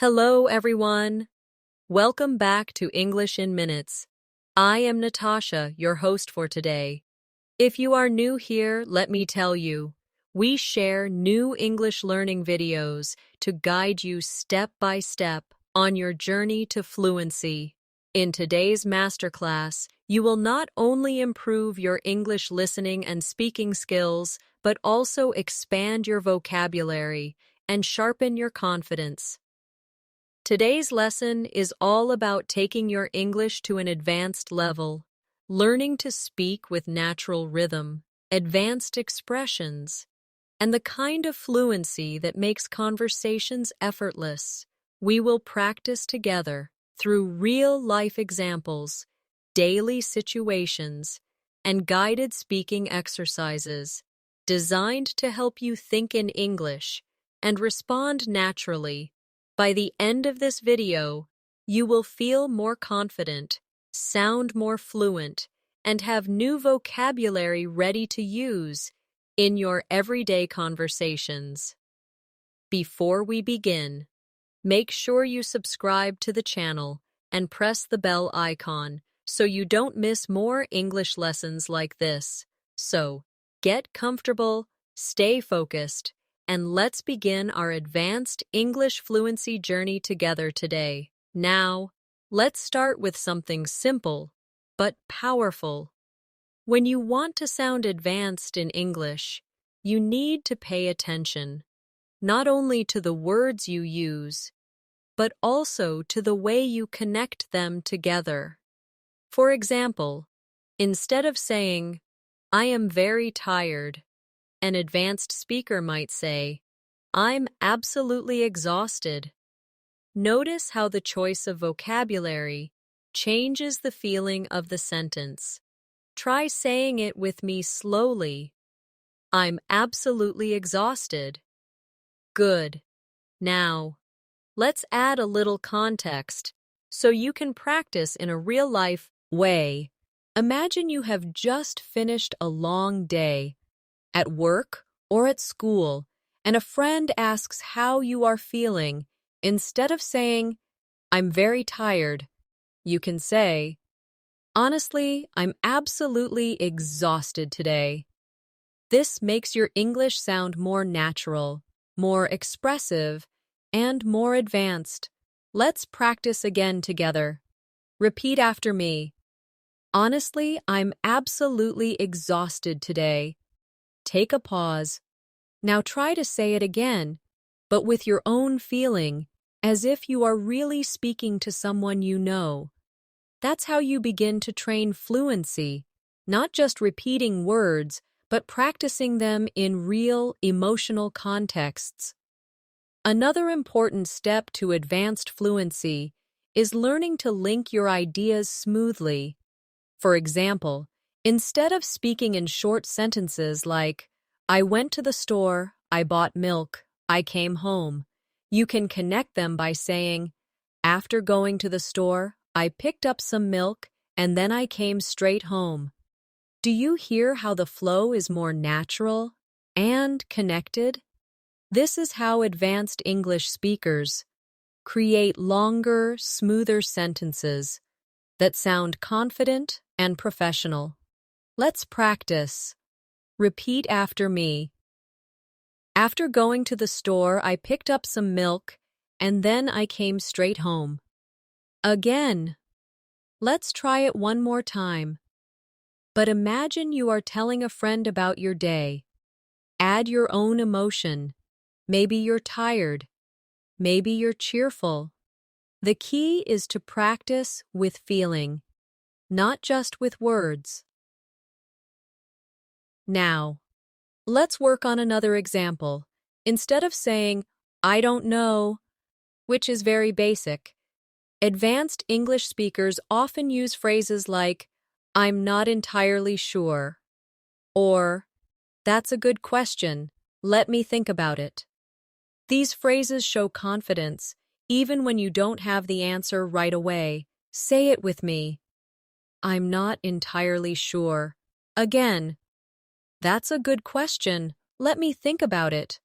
Hello, everyone. Welcome back to English in Minutes. I am Natasha, your host for today. If you are new here, let me tell you, we share new English learning videos to guide you step by step on your journey to fluency. In today's masterclass, you will not only improve your English listening and speaking skills, but also expand your vocabulary and sharpen your confidence. Today's lesson is all about taking your English to an advanced level, learning to speak with natural rhythm, advanced expressions, and the kind of fluency that makes conversations effortless. We will practice together through real-life examples, daily situations, and guided speaking exercises designed to help you think in English and respond naturally. By the end of this video, you will feel more confident, sound more fluent, and have new vocabulary ready to use in your everyday conversations. Before we begin, make sure you subscribe to the channel and press the bell icon so you don't miss more English lessons like this. So, get comfortable, stay focused, and let's begin our advanced English fluency journey together today. Now, let's start with something simple but powerful. When you want to sound advanced in English, you need to pay attention, not only to the words you use, but also to the way you connect them together. For example, instead of saying, "I am very tired," an advanced speaker might say, "I'm absolutely exhausted." Notice how the choice of vocabulary changes the feeling of the sentence. Try saying it with me slowly. I'm absolutely exhausted. Good. Now, let's add a little context so you can practice in a real-life way. Imagine you have just finished a long day at work or at school, and a friend asks how you are feeling. Instead of saying, "I'm very tired," you can say, "Honestly, I'm absolutely exhausted today." This makes your English sound more natural, more expressive, and more advanced. Let's practice again together. Repeat after me. Honestly, I'm absolutely exhausted today. Take a pause. Now try to say it again, but with your own feeling, as if you are really speaking to someone you know. That's how you begin to train fluency, not just repeating words, but practicing them in real, emotional contexts. Another important step to advanced fluency is learning to link your ideas smoothly. For example, instead of speaking in short sentences like, "I went to the store, I bought milk, I came home," you can connect them by saying, "After going to the store, I picked up some milk, and then I came straight home." Do you hear how the flow is more natural and connected? This is how advanced English speakers create longer, smoother sentences that sound confident and professional. Let's practice. Repeat after me. After going to the store, I picked up some milk, and then I came straight home. Again. Let's try it one more time. But imagine you are telling a friend about your day. Add your own emotion. Maybe you're tired. Maybe you're cheerful. The key is to practice with feeling, not just with words. Now, let's work on another example. Instead of saying, "I don't know," which is very basic, advanced English speakers often use phrases like, "I'm not entirely sure," or, "That's a good question. Let me think about it." These phrases show confidence, even when you don't have the answer right away. Say it with me. I'm not entirely sure. Again, "That's a good question. Let me think about it."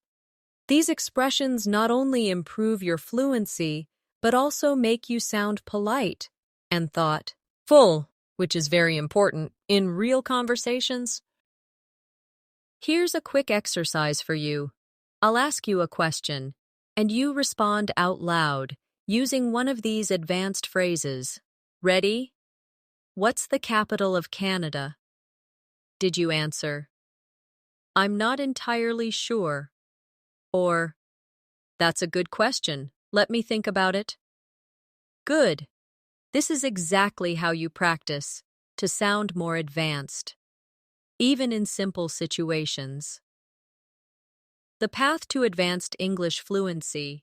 These expressions not only improve your fluency, but also make you sound polite and thoughtful, which is very important in real conversations. Here's a quick exercise for you. I'll ask you a question, and you respond out loud using one of these advanced phrases. Ready? What's the capital of Canada? Did you answer, I'm not entirely sure? Or, that's a good question. Let me think about it. Good. This is exactly how you practice to sound more advanced, even in simple situations. The path to advanced English fluency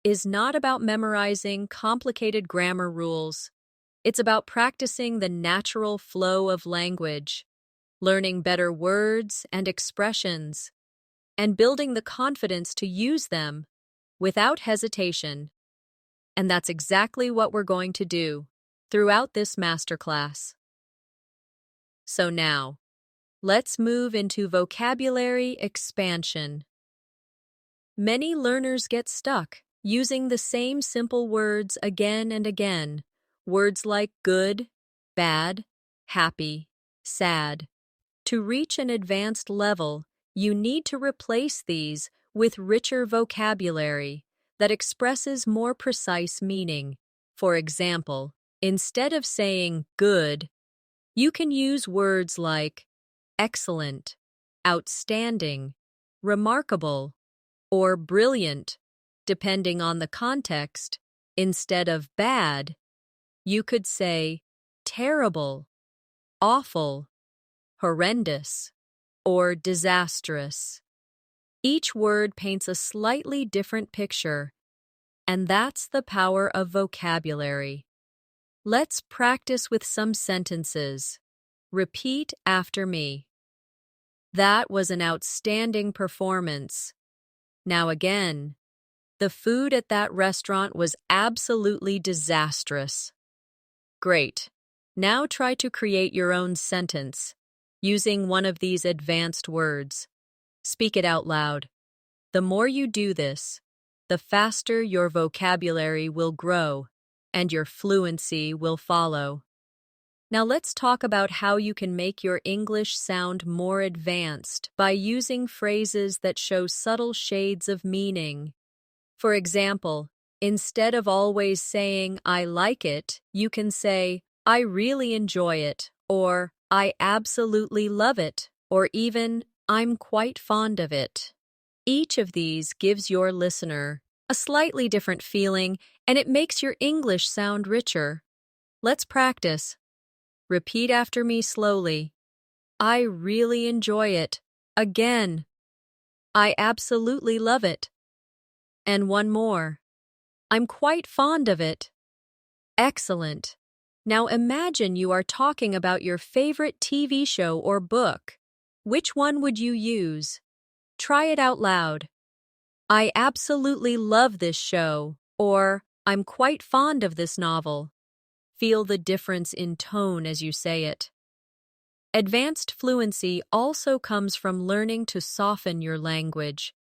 is not about memorizing complicated grammar rules. It's about practicing the natural flow of language, learning better words and expressions, and building the confidence to use them without hesitation. And that's exactly what we're going to do throughout this masterclass. So now, let's move into vocabulary expansion. Many learners get stuck using the same simple words again and again. Words like good, bad, happy, sad. To reach an advanced level, you need to replace these with richer vocabulary that expresses more precise meaning. For example, instead of saying good, you can use words like excellent, outstanding, remarkable, or brilliant, depending on the context. Instead of bad, you could say terrible, awful, horrendous, or disastrous. Each word paints a slightly different picture, and that's the power of vocabulary. Let's practice with some sentences. Repeat after me. That was an outstanding performance. Now again. The food at that restaurant was absolutely disastrous. Great. Now try to create your own sentence using one of these advanced words. Speak it out loud. The more you do this, the faster your vocabulary will grow and your fluency will follow. Now let's talk about how you can make your English sound more advanced by using phrases that show subtle shades of meaning. For example, instead of always saying, I like it, you can say, I really enjoy it, or I absolutely love it, or even, I'm quite fond of it. Each of these gives your listener a slightly different feeling, and it makes your English sound richer. Let's practice. Repeat after me slowly. I really enjoy it. Again. I absolutely love it. And one more. I'm quite fond of it. Excellent. Now imagine you are talking about your favorite TV show or book. Which one would you use? Try it out loud. I absolutely love this show, or I'm quite fond of this novel. Feel the difference in tone as you say it. Advanced fluency also comes from learning to soften your language.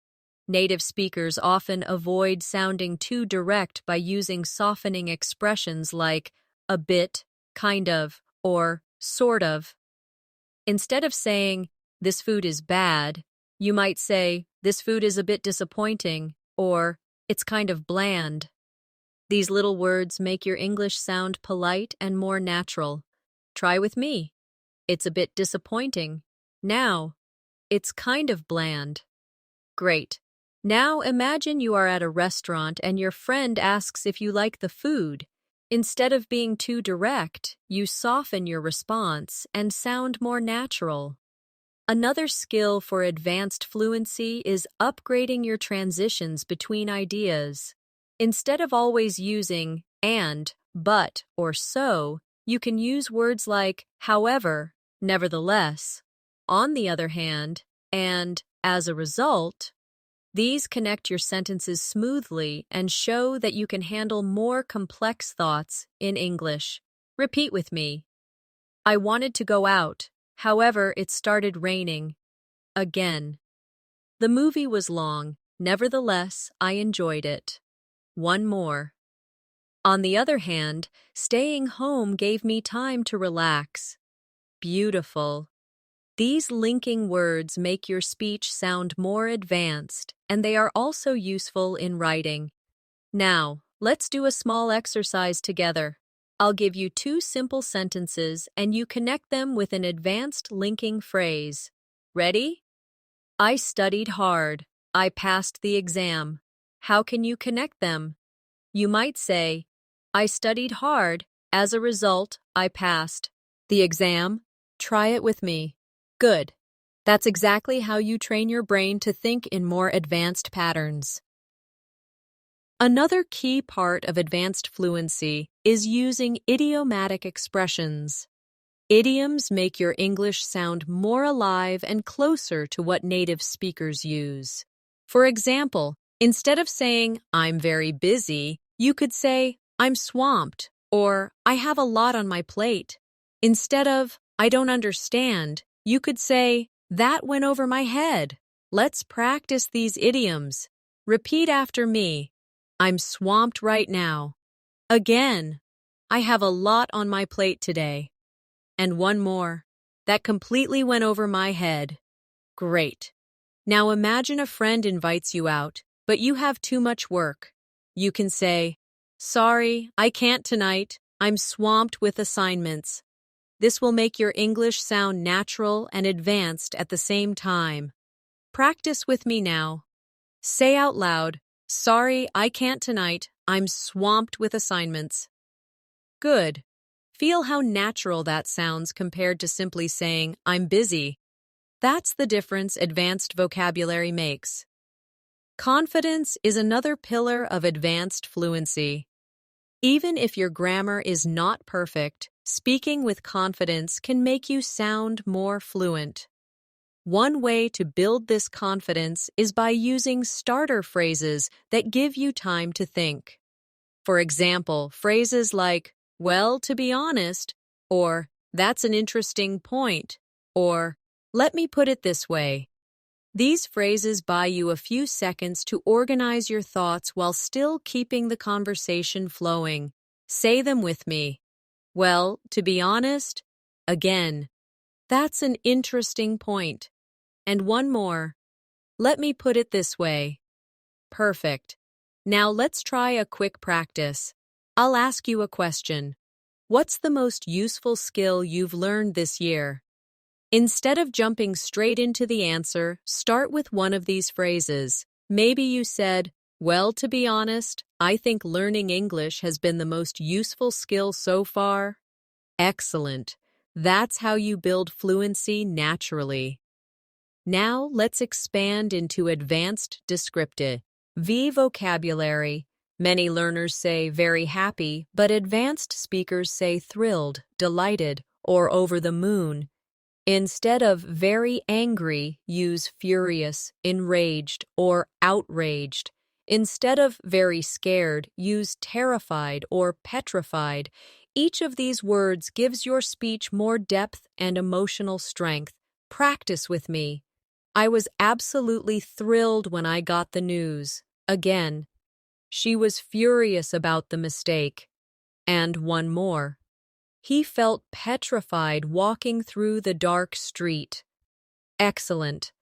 Native speakers often avoid sounding too direct by using softening expressions like a bit, kind of, or sort of. Instead of saying, this food is bad, you might say, this food is a bit disappointing, or it's kind of bland. These little words make your English sound polite and more natural. Try with me. It's a bit disappointing. Now, it's kind of bland. Great. Now imagine you are at a restaurant and your friend asks if you like the food. Instead of being too direct, you soften your response and sound more natural. Another skill for advanced fluency is upgrading your transitions between ideas. Instead of always using and, but, or so, you can use words like however, nevertheless, on the other hand, and as a result. These connect your sentences smoothly and show that you can handle more complex thoughts in English. Repeat with me. I wanted to go out, however, it started raining. Again. The movie was long, Nevertheless, I enjoyed it. One more. On the other hand, staying home gave me time to relax. Beautiful. These linking words make your speech sound more advanced, and they are also useful in writing. Now, let's do a small exercise together. I'll give you two simple sentences, and you connect them with an advanced linking phrase. Ready? I studied hard. I passed the exam. How can you connect them? You might say, I studied hard. As a result, I passed the exam. Try it with me. Good. That's exactly how you train your brain to think in more advanced patterns. Another key part of advanced fluency is using idiomatic expressions. Idioms make your English sound more alive and closer to what native speakers use. For example, instead of saying, I'm very busy, you could say, I'm swamped, or I have a lot on my plate. Instead of, I don't understand, you could say, that went over my head. Let's practice these idioms. Repeat after me. I'm swamped right now. Again, I have a lot on my plate today. And one more. That completely went over my head. Great. Now imagine a friend invites you out, but you have too much work. You can say, sorry, I can't tonight. I'm swamped with assignments. This will make your English sound natural and advanced at the same time. Practice with me now. Say out loud, sorry, I can't tonight. I'm swamped with assignments. Good. Feel how natural that sounds compared to simply saying, I'm busy. That's the difference advanced vocabulary makes. Confidence is another pillar of advanced fluency. Even if your grammar is not perfect, speaking with confidence can make you sound more fluent. One way to build this confidence is by using starter phrases that give you time to think. For example, phrases like, well, to be honest, or that's an interesting point, or let me put it this way. These phrases buy you a few seconds to organize your thoughts while still keeping the conversation flowing. Say them with me. Well, to be honest, again, that's an interesting point. And one more. Let me put it this way. Perfect. Now let's try a quick practice. I'll ask you a question. What's the most useful skill you've learned this year? Instead of jumping straight into the answer, start with one of these phrases. Maybe you said, well, to be honest, I think learning English has been the most useful skill so far. Excellent. That's how you build fluency naturally. Now let's expand into advanced descriptive vocabulary. Many learners say very happy, but advanced speakers say thrilled, delighted, or over the moon. Instead of very angry, use furious, enraged, or outraged. Instead of very scared, use terrified or petrified. Each of these words gives your speech more depth and emotional strength. Practice with me. I was absolutely thrilled when I got the news. Again, she was furious about the mistake. And one more. He felt petrified walking through the dark street. Excellent.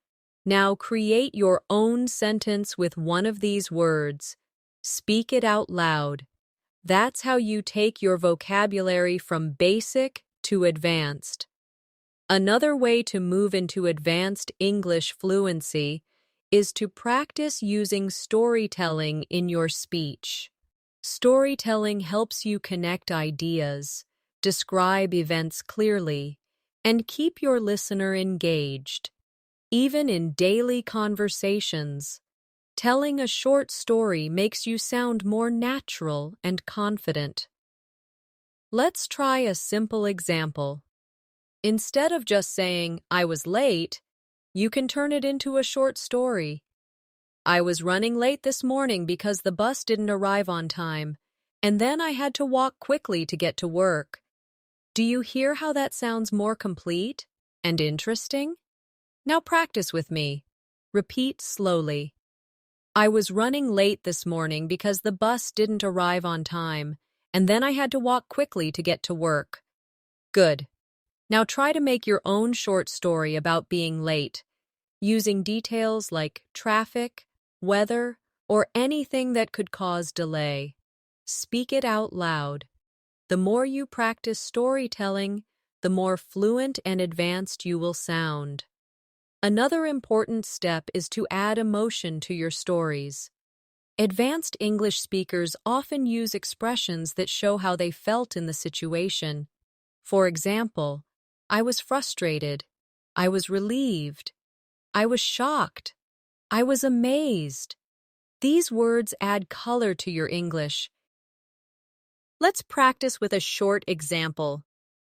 Now create your own sentence with one of these words. Speak it out loud. That's how you take your vocabulary from basic to advanced. Another way to move into advanced English fluency is to practice using storytelling in your speech. Storytelling helps you connect ideas, describe events clearly, and keep your listener engaged. Even in daily conversations, telling a short story makes you sound more natural and confident. Let's try a simple example. Instead of just saying, I was late, you can turn it into a short story. I was running late this morning because the bus didn't arrive on time, and then I had to walk quickly to get to work. Do you hear how that sounds more complete and interesting? Now practice with me. Repeat slowly. I was running late this morning because the bus didn't arrive on time, and then I had to walk quickly to get to work. Good. Now try to make your own short story about being late, using details like traffic, weather, or anything that could cause delay. Speak it out loud. The more you practice storytelling, the more fluent and advanced you will sound. Another important step is to add emotion to your stories. Advanced English speakers often use expressions that show how they felt in the situation. For example, I was frustrated, I was relieved, I was shocked, I was amazed. These words add color to your English. Let's practice with a short example.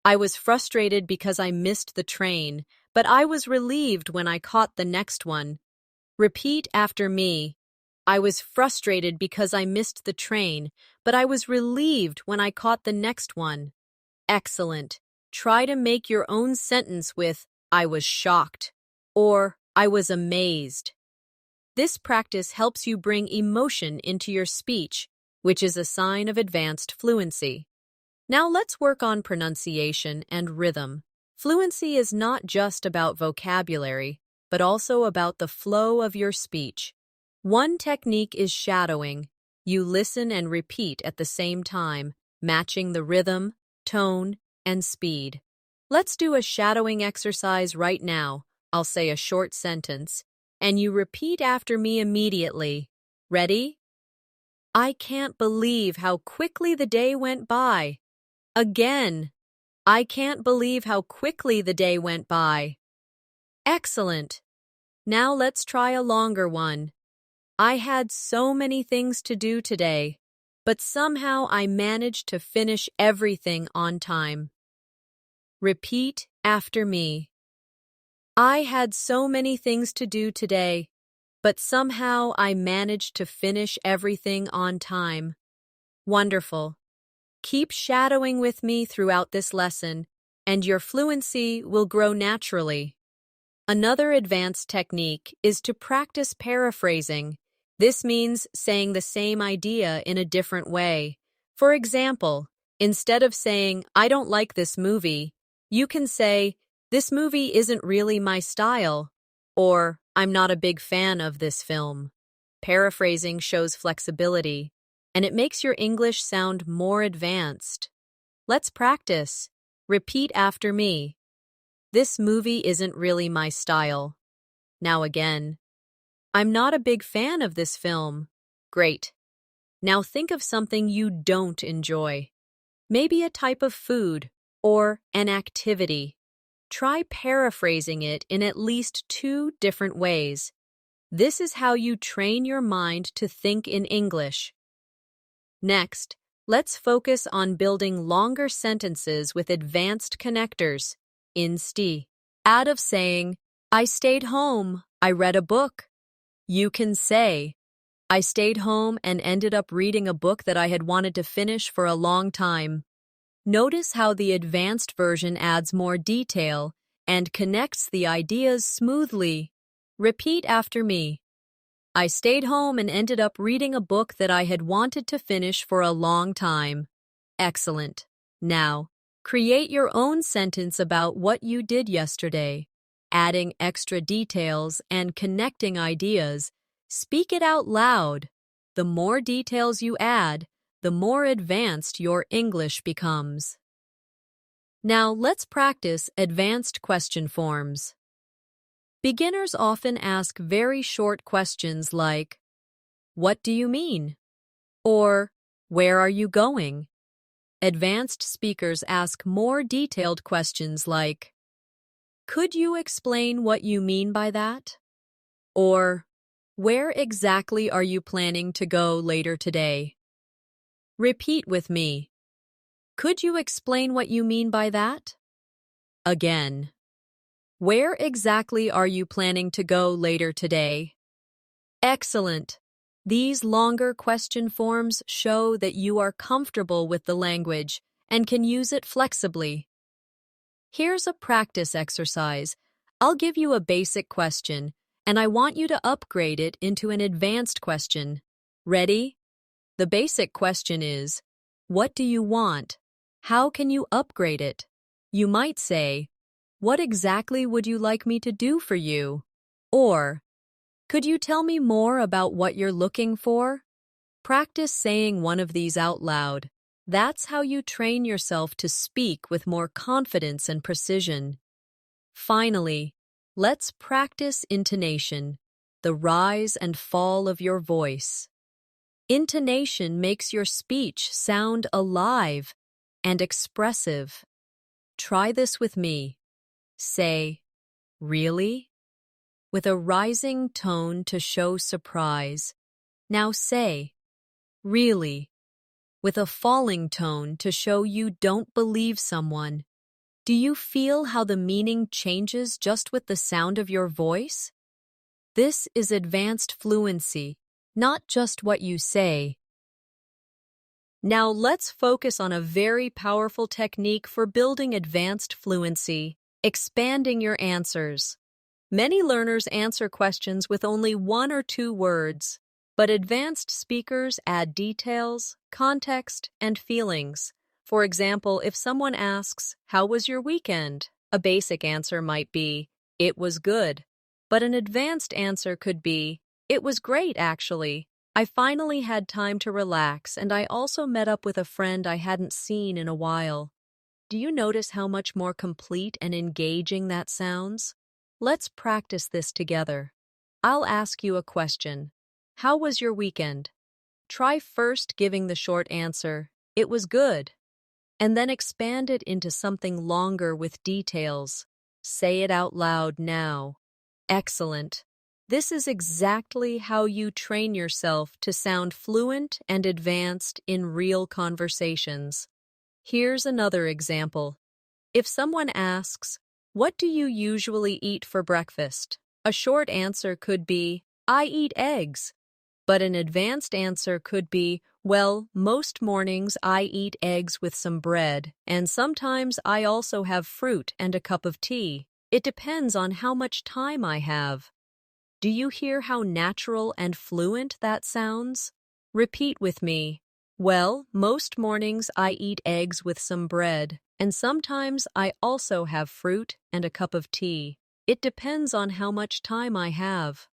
I was frustrated because I missed the train, but I was relieved when I caught the next one. Repeat after me. I was frustrated because I missed the train, but I was relieved when I caught the next one. Excellent. Try to make your own sentence with I was shocked or I was amazed. This practice helps you bring emotion into your speech, which is a sign of advanced fluency. Now let's work on pronunciation and rhythm. Fluency is not just about vocabulary, but also about the flow of your speech. One technique is shadowing. You listen and repeat at the same time, matching the rhythm, tone, and speed. Let's do a shadowing exercise right now. I'll say a short sentence, and you repeat after me immediately. Ready? I can't believe how quickly the day went by. Again. I can't believe how quickly the day went by. Excellent. Now let's try a longer one. I had so many things to do today, but somehow I managed to finish everything on time. Repeat after me. I had so many things to do today, but somehow I managed to finish everything on time. Wonderful. Keep shadowing with me throughout this lesson, and your fluency will grow naturally. Another advanced technique is to practice paraphrasing. This means saying the same idea in a different way. For example, instead of saying, I don't like this movie, you can say, this movie isn't really my style, or I'm not a big fan of this film. Paraphrasing shows flexibility, and it makes your English sound more advanced. Let's practice. Repeat after me. This movie isn't really my style. Now again. I'm not a big fan of this film. Great. Now think of something you don't enjoy. Maybe a type of food or an activity. Try paraphrasing it in at least 2 different ways. This is how you train your mind to think in English. Next, let's focus on building longer sentences with advanced connectors. Instead of saying, I stayed home, I read a book, you can say, I stayed home and ended up reading a book that I had wanted to finish for a long time. Notice how the advanced version adds more detail and connects the ideas smoothly. Repeat after me. I stayed home and ended up reading a book that I had wanted to finish for a long time. Excellent. Now, create your own sentence about what you did yesterday, adding extra details and connecting ideas. Speak it out loud. The more details you add, the more advanced your English becomes. Now, let's practice advanced question forms. Beginners often ask very short questions like, what do you mean? Or, where are you going? Advanced speakers ask more detailed questions like, could you explain what you mean by that? Or, where exactly are you planning to go later today? Repeat with me. Could you explain what you mean by that? Again. Where exactly are you planning to go later today? Excellent. These longer question forms show that you are comfortable with the language and can use it flexibly. Here's a practice exercise. I'll give you a basic question, and I want you to upgrade it into an advanced question. Ready? The basic question is, what do you want? How can you upgrade it? You might say, what exactly would you like me to do for you? Or, could you tell me more about what you're looking for? Practice saying one of these out loud. That's how you train yourself to speak with more confidence and precision. Finally, let's practice intonation, the rise and fall of your voice. Intonation makes your speech sound alive and expressive. Try this with me. Say, really? With a rising tone to show surprise. Now say, really? With a falling tone to show you don't believe someone. Do you feel how the meaning changes just with the sound of your voice? This is advanced fluency, not just what you say. Now let's focus on a very powerful technique for building advanced fluency, expanding your answers. Many learners answer questions with only 1 or 2 words, but advanced speakers add details, context, and feelings. For example, if someone asks, "How was your weekend?" a basic answer might be, "It was good." But an advanced answer could be, "It was great, actually. I finally had time to relax, and I also met up with a friend I hadn't seen in a while." Do you notice how much more complete and engaging that sounds? Let's practice this together. I'll ask you a question. How was your weekend? Try first giving the short answer, "It was good," and then expand it into something longer with details. Say it out loud now. Excellent. This is exactly how you train yourself to sound fluent and advanced in real conversations. Here's another example. If someone asks, "What do you usually eat for breakfast?" a short answer could be, "I eat eggs." But an advanced answer could be, "Well, most mornings I eat eggs with some bread, and sometimes I also have fruit and a cup of tea. It depends on how much time I have." Do you hear how natural and fluent that sounds? Repeat with me. "Well, most mornings I eat eggs with some bread, and sometimes I also have fruit and a cup of tea. It depends on how much time I have."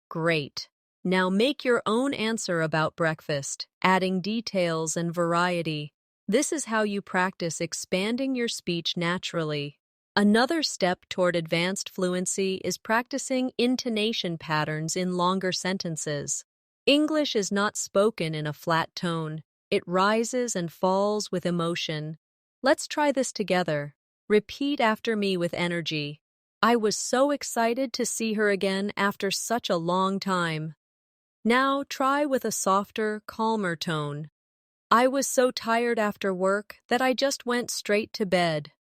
Great. Now make your own answer about breakfast, adding details and variety. This is how you practice expanding your speech naturally. Another step toward advanced fluency is practicing intonation patterns in longer sentences. English is not spoken in a flat tone. It rises and falls with emotion. Let's try this together. Repeat after me with energy. "I was so excited to see her again after such a long time." Now try with a softer, calmer tone. "I was so tired after work that I just went straight to bed."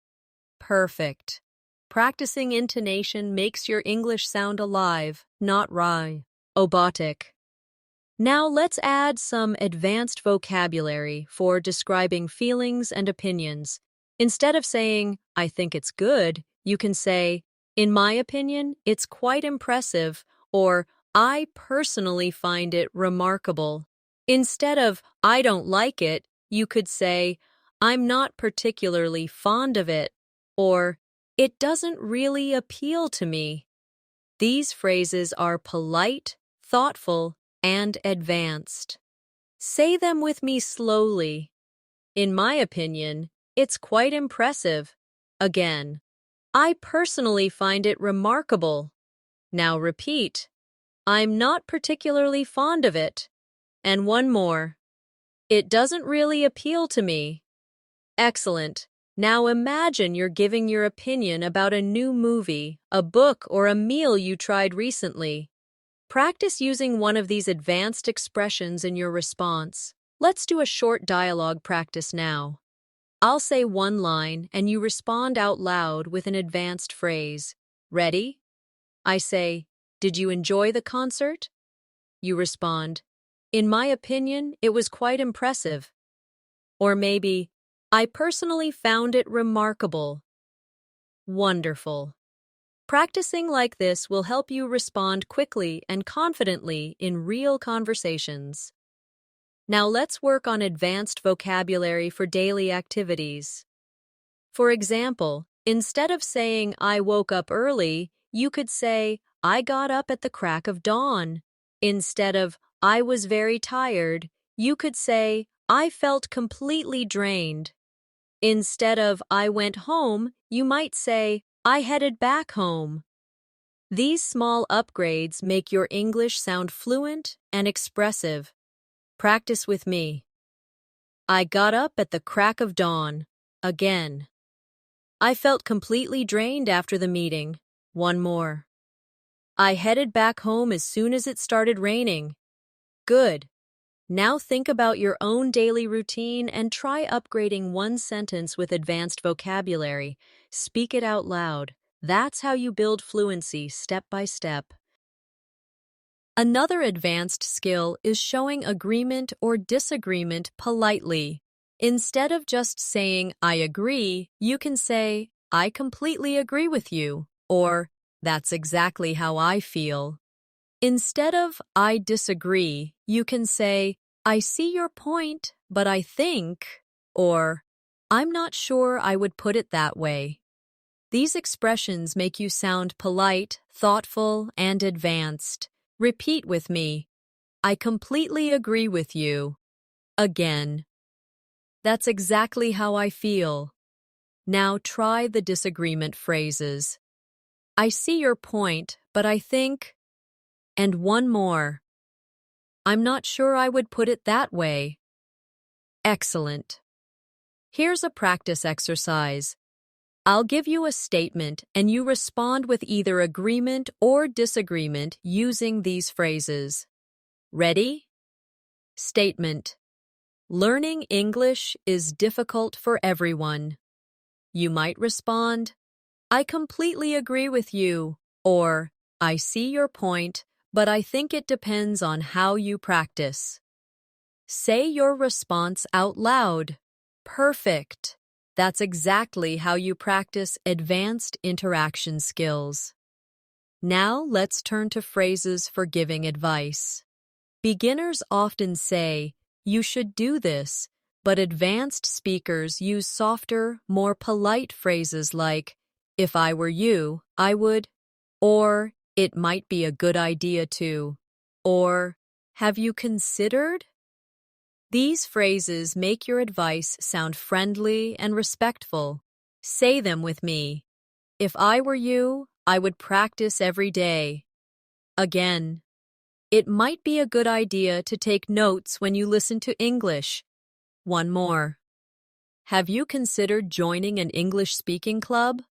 Perfect. Practicing intonation makes your English sound alive, not robotic. Now let's add some advanced vocabulary for describing feelings and opinions. Instead of saying, "I think it's good," you can say, "In my opinion, it's quite impressive," or "I personally find it remarkable." Instead of "I don't like it," you could say, "I'm not particularly fond of it," or "It doesn't really appeal to me." These phrases are polite, thoughtful, and advanced. Say them with me slowly. "In my opinion, it's quite impressive." Again, "I personally find it remarkable." Now repeat, "I'm not particularly fond of it." And one more, "It doesn't really appeal to me." Excellent. Now imagine you're giving your opinion about a new movie, a book, or a meal you tried recently. Practice using one of these advanced expressions in your response. Let's do a short dialogue practice now. I'll say one line and you respond out loud with an advanced phrase. Ready? I say, "Did you enjoy the concert?" You respond, "In my opinion, it was quite impressive." Or maybe, "I personally found it remarkable." Wonderful. Practicing like this will help you respond quickly and confidently in real conversations. Now let's work on advanced vocabulary for daily activities. For example, instead of saying, I woke up early, you could say, I got up at the crack of dawn. Instead of, I was very tired, you could say, I felt completely drained. Instead of, I went home, you might say, I headed back home. These small upgrades make your English sound fluent and expressive. Practice with me. I got up at the crack of dawn. Again. I felt completely drained after the meeting. One more. I headed back home as soon as it started raining. Good. Now think about your own daily routine and try upgrading one sentence with advanced vocabulary. Speak it out loud. That's how you build fluency step by step. Another advanced skill is showing agreement or disagreement politely. Instead of just saying, I agree, you can say, I completely agree with you, or that's exactly how I feel. Instead of, I disagree, you can say, I see your point, but I think, or I'm not sure I would put it that way. These expressions make you sound polite, thoughtful, and advanced. Repeat with me. I completely agree with you. Again. That's exactly how I feel. Now try the disagreement phrases. I see your point, but I think... And one more. I'm not sure I would put it that way. Excellent. Here's a practice exercise. I'll give you a statement and you respond with either agreement or disagreement using these phrases. Ready? Statement. Learning English is difficult for everyone. You might respond, I completely agree with you, or I see your point, but I think it depends on how you practice. Say your response out loud. Perfect. That's exactly how you practice advanced interaction skills. Now let's turn to phrases for giving advice. Beginners often say, you should do this, but advanced speakers use softer, more polite phrases like, if I were you, I would, or it might be a good idea to, or have you considered? These phrases make your advice sound friendly and respectful. Say them with me. If I were you, I would practice every day. Again. It might be a good idea to take notes when you listen to English. One more. Have you considered joining an English speaking club?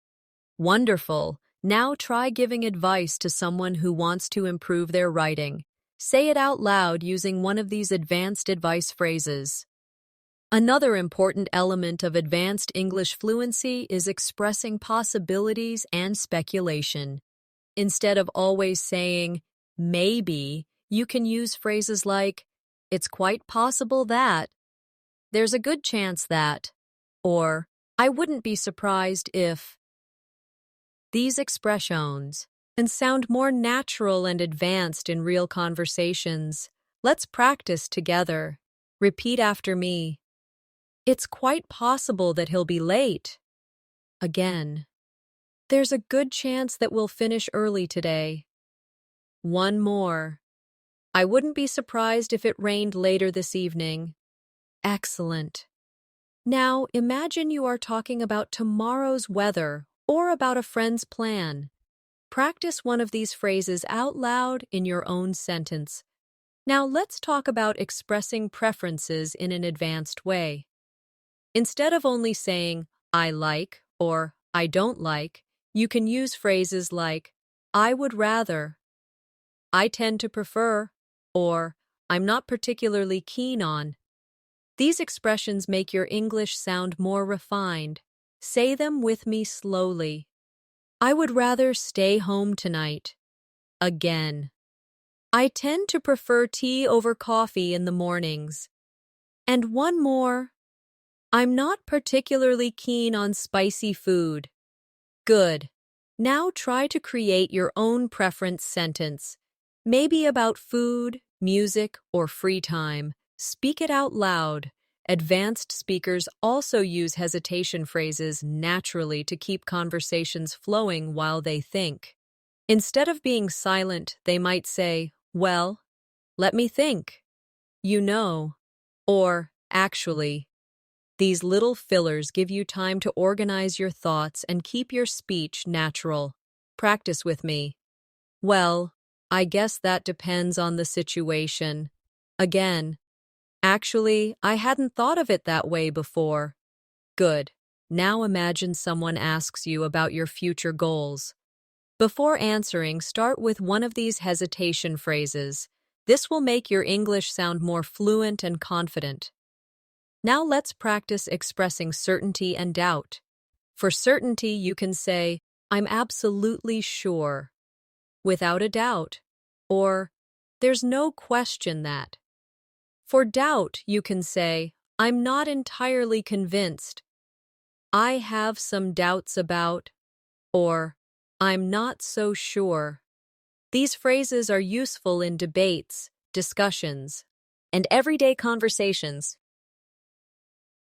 Wonderful. Now try giving advice to someone who wants to improve their writing. Say it out loud using one of these advanced advice phrases. Another important element of advanced English fluency is expressing possibilities and speculation. Instead of always saying, maybe, you can use phrases like, it's quite possible that, there's a good chance that, or I wouldn't be surprised if. These expressions can sound more natural and advanced in real conversations. Let's practice together. Repeat after me. It's quite possible that he'll be late. Again. There's a good chance that we'll finish early today. One more. I wouldn't be surprised if it rained later this evening. Excellent. Now imagine you are talking about tomorrow's weather or about a friend's plan. Practice one of these phrases out loud in your own sentence. Now let's talk about expressing preferences in an advanced way. Instead of only saying, I like or I don't like, you can use phrases like, I would rather, I tend to prefer, or I'm not particularly keen on. These expressions make your English sound more refined. Say them with me slowly. I would rather stay home tonight. Again. I tend to prefer tea over coffee in the mornings. And one more. I'm not particularly keen on spicy food. Good. Now try to create your own preference sentence, maybe about food, music, or free time. Speak it out loud. Advanced speakers also use hesitation phrases naturally to keep conversations flowing while they think. Instead of being silent, they might say, "Well, let me think," "you know," or "actually." These little fillers give you time to organize your thoughts and keep your speech natural. Practice with me. "Well, I guess that depends on the situation." Again, "Actually, I hadn't thought of it that way before." Good. Now imagine someone asks you about your future goals. Before answering, start with one of these hesitation phrases. This will make your English sound more fluent and confident. Now let's practice expressing certainty and doubt. For certainty, you can say, "I'm absolutely sure," "without a doubt," or "there's no question that." For doubt, you can say, "I'm not entirely convinced," "I have some doubts about," or "I'm not so sure." These phrases are useful in debates, discussions, and everyday conversations.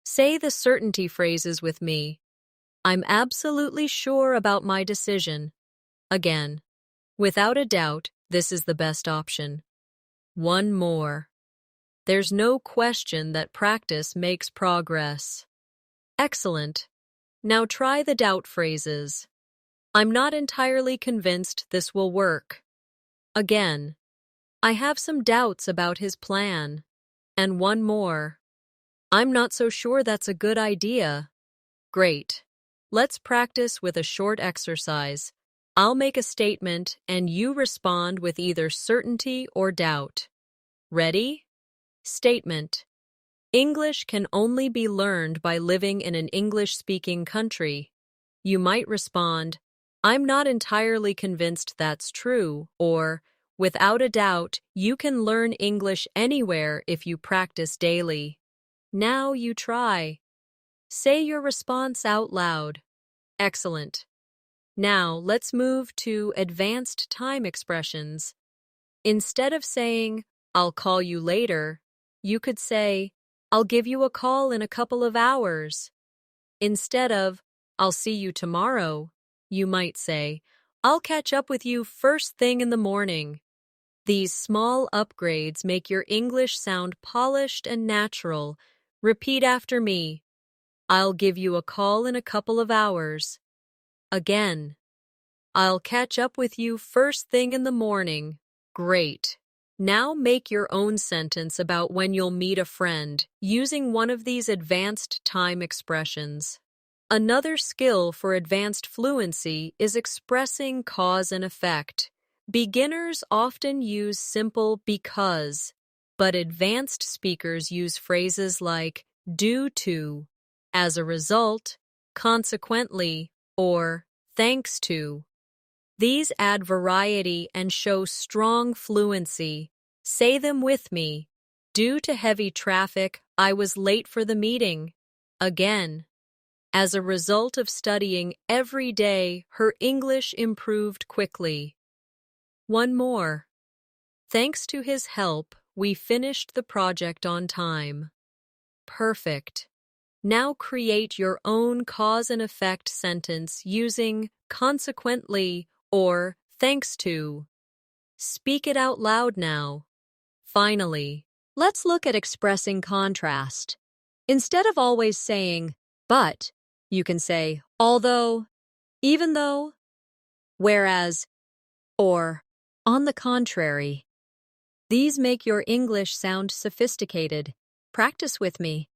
Say the certainty phrases with me. "I'm absolutely sure about my decision." Again, "Without a doubt, this is the best option." One more. "There's no question that practice makes progress." Excellent. Now try the doubt phrases. "I'm not entirely convinced this will work." Again, "I have some doubts about his plan." And one more. "I'm not so sure that's a good idea." Great. Let's practice with a short exercise. I'll make a statement and you respond with either certainty or doubt. Ready? Statement. English can only be learned by living in an English-speaking country. You might respond, "I'm not entirely convinced that's true," or, "Without a doubt, you can learn English anywhere if you practice daily." Now you try. Say your response out loud. Excellent. Now let's move to advanced time expressions. Instead of saying, "I'll call you later," you could say, "I'll give you a call in a couple of hours." Instead of, "I'll see you tomorrow," you might say, "I'll catch up with you first thing in the morning." These small upgrades make your English sound polished and natural. Repeat after me. "I'll give you a call in a couple of hours." Again. "I'll catch up with you first thing in the morning." Great. Now make your own sentence about when you'll meet a friend using one of these advanced time expressions. Another skill for advanced fluency is expressing cause and effect. Beginners often use simple "because," but advanced speakers use phrases like "due to," "as a result," "consequently," or "thanks to." These add variety and show strong fluency. Say them with me. "Due to heavy traffic, I was late for the meeting." Again. "As a result of studying every day, her English improved quickly." One more. "Thanks to his help, we finished the project on time." Perfect. Now create your own cause and effect sentence using "consequently" or "thanks to." Speak it out loud now. Finally, let's look at expressing contrast. Instead of always saying, "but," you can say, "although," "even though," "whereas," or "on the contrary." These make your English sound sophisticated. Practice with me.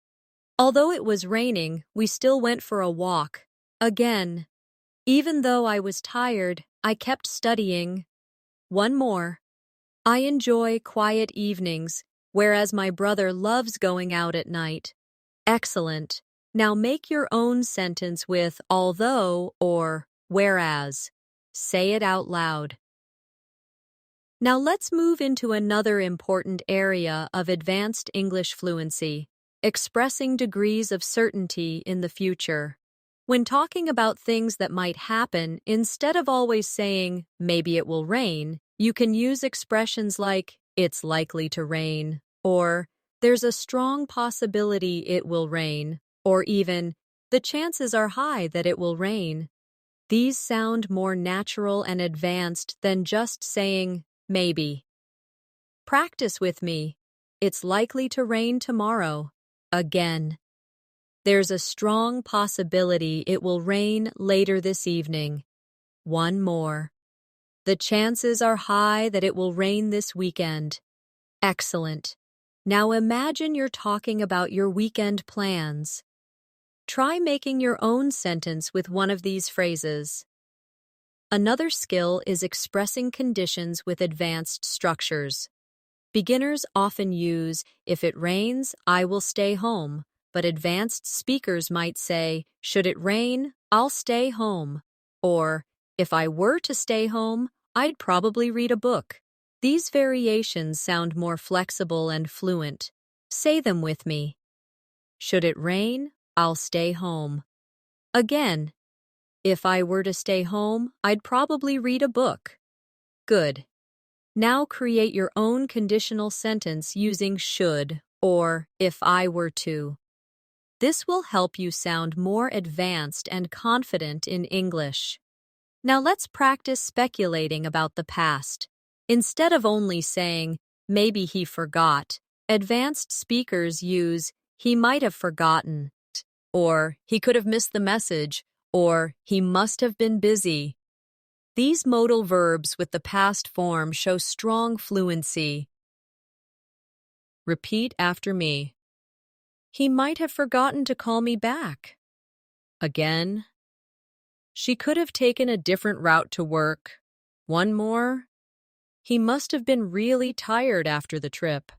"Although it was raining, we still went for a walk." Again. "Even though I was tired, I kept studying." One more. "I enjoy quiet evenings, whereas my brother loves going out at night." Excellent. Now make your own sentence with "although" or "whereas." Say it out loud. Now let's move into another important area of advanced English fluency, expressing degrees of certainty in the future. When talking about things that might happen, instead of always saying, maybe it will rain, you can use expressions like, it's likely to rain, or there's a strong possibility it will rain, or even, the chances are high that it will rain. These sound more natural and advanced than just saying, maybe. Practice with me. It's likely to rain tomorrow. Again. There's a strong possibility it will rain later this evening. One more. The chances are high that it will rain this weekend. Excellent. Now imagine you're talking about your weekend plans. Try making your own sentence with one of these phrases. Another skill is expressing conditions with advanced structures. Beginners often use, if it rains, I will stay home. But advanced speakers might say, should it rain, I'll stay home. Or, if I were to stay home, I'd probably read a book. These variations sound more flexible and fluent. Say them with me. Should it rain, I'll stay home. Again, if I were to stay home, I'd probably read a book. Good. Now create your own conditional sentence using should or if I were to. This will help you sound more advanced and confident in English. Now let's practice speculating about the past. Instead of only saying, maybe he forgot, advanced speakers use, he might have forgotten, or he could have missed the message, or he must have been busy. These modal verbs with the past form show strong fluency. Repeat after me. He might have forgotten to call me back. Again. She could have taken a different route to work. One more. He must have been really tired after the trip.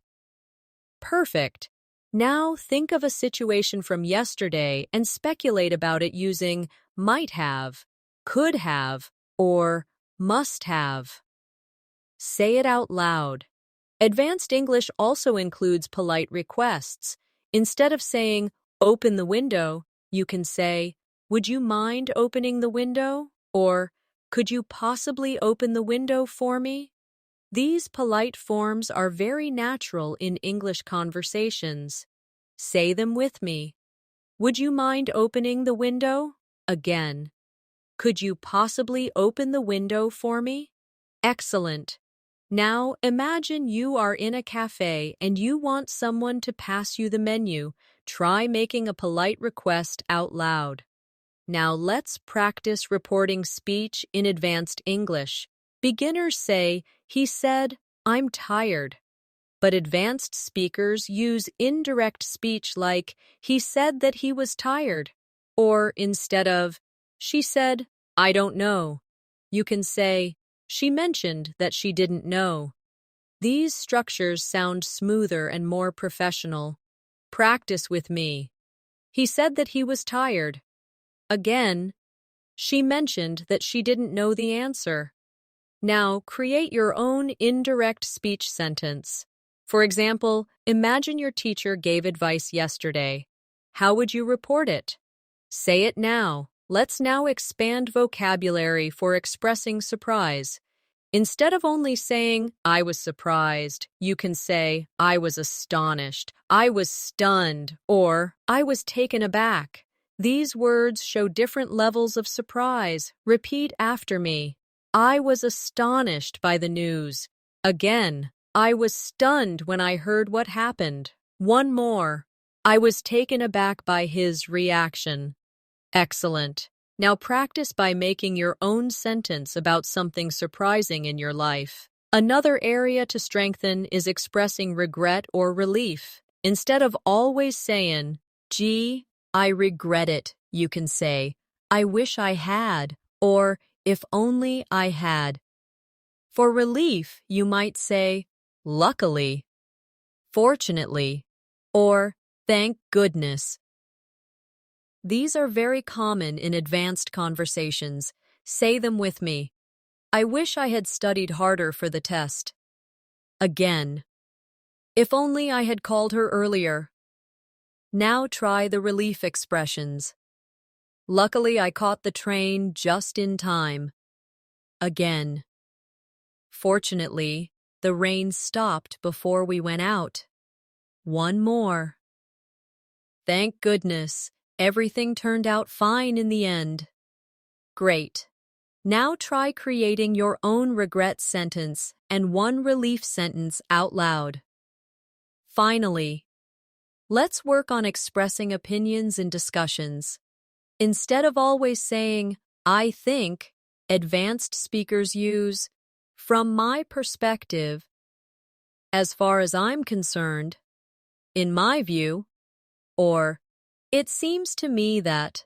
Perfect. Now think of a situation from yesterday and speculate about it using might have, could have, or must have. Say it out loud. Advanced English also includes polite requests. Instead of saying, open the window, you can say, would you mind opening the window? Or, could you possibly open the window for me? These polite forms are very natural in English conversations. Say them with me. Would you mind opening the window? Again. Could you possibly open the window for me? Excellent. Now, imagine you are in a cafe and you want someone to pass you the menu. Try making a polite request out loud. Now let's practice reporting speech in advanced English. Beginners say, he said, I'm tired. But advanced speakers use indirect speech like, he said that he was tired. Or instead of, she said, I don't know. You can say, she mentioned that she didn't know. These structures sound smoother and more professional. Practice with me. He said that he was tired. Again, she mentioned that she didn't know the answer. Now, create your own indirect speech sentence. For example, imagine your teacher gave advice yesterday. How would you report it? Say it now. Let's now expand vocabulary for expressing surprise. Instead of only saying, I was surprised, you can say, I was astonished, I was stunned, or I was taken aback. These words show different levels of surprise. Repeat after me. I was astonished by the news. Again, I was stunned when I heard what happened. One more. I was taken aback by his reaction. Excellent. Now practice by making your own sentence about something surprising in your life. Another area to strengthen is expressing regret or relief. Instead of always saying, gee, I regret it, you can say, I wish I had, or if only I had. For relief, you might say, luckily, fortunately, or thank goodness. These are very common in advanced conversations. Say them with me. I wish I had studied harder for the test. Again. If only I had called her earlier. Now try the relief expressions. Luckily, I caught the train just in time. Again. Fortunately, the rain stopped before we went out. One more. Thank goodness, everything turned out fine in the end. Great. Now try creating your own regret sentence and one relief sentence out loud. Finally, let's work on expressing opinions in discussions. Instead of always saying, I think, advanced speakers use, from my perspective, as far as I'm concerned, in my view, or it seems to me that.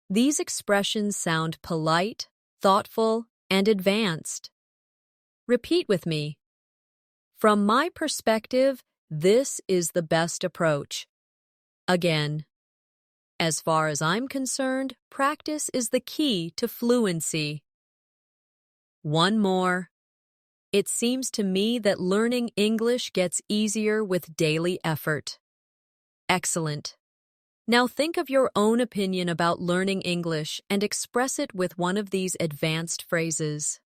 These expressions sound polite, thoughtful, and advanced. Repeat with me. From my perspective, this is the best approach. Again. As far as I'm concerned, practice is the key to fluency. One more. It seems to me that learning English gets easier with daily effort. Excellent. Now think of your own opinion about learning English and express it with one of these advanced phrases.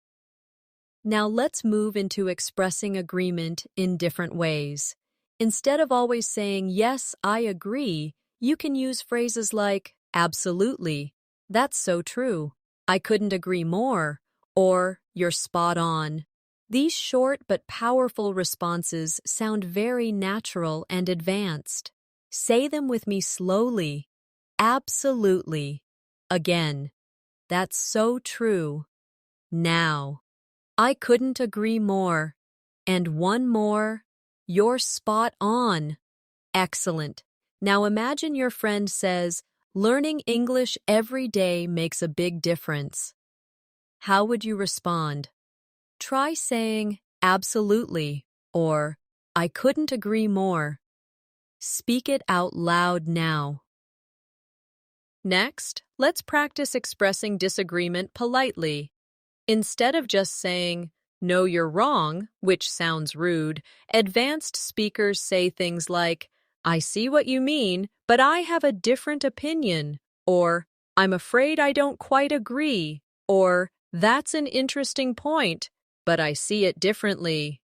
Now let's move into expressing agreement in different ways. Instead of always saying, yes, I agree, you can use phrases like, absolutely, that's so true, I couldn't agree more, or you're spot on. These short but powerful responses sound very natural and advanced. Say them with me slowly. Absolutely. Again. That's so true. Now. I couldn't agree more. And one more. You're spot on. Excellent. Now imagine your friend says, learning English every day makes a big difference. How would you respond? Try saying, absolutely, or I couldn't agree more. Speak it out loud now. Next, let's practice expressing disagreement politely. Instead of just saying, no, you're wrong, which sounds rude, advanced speakers say things like, I see what you mean, but I have a different opinion, or I'm afraid I don't quite agree, or that's an interesting point, but I see it differently.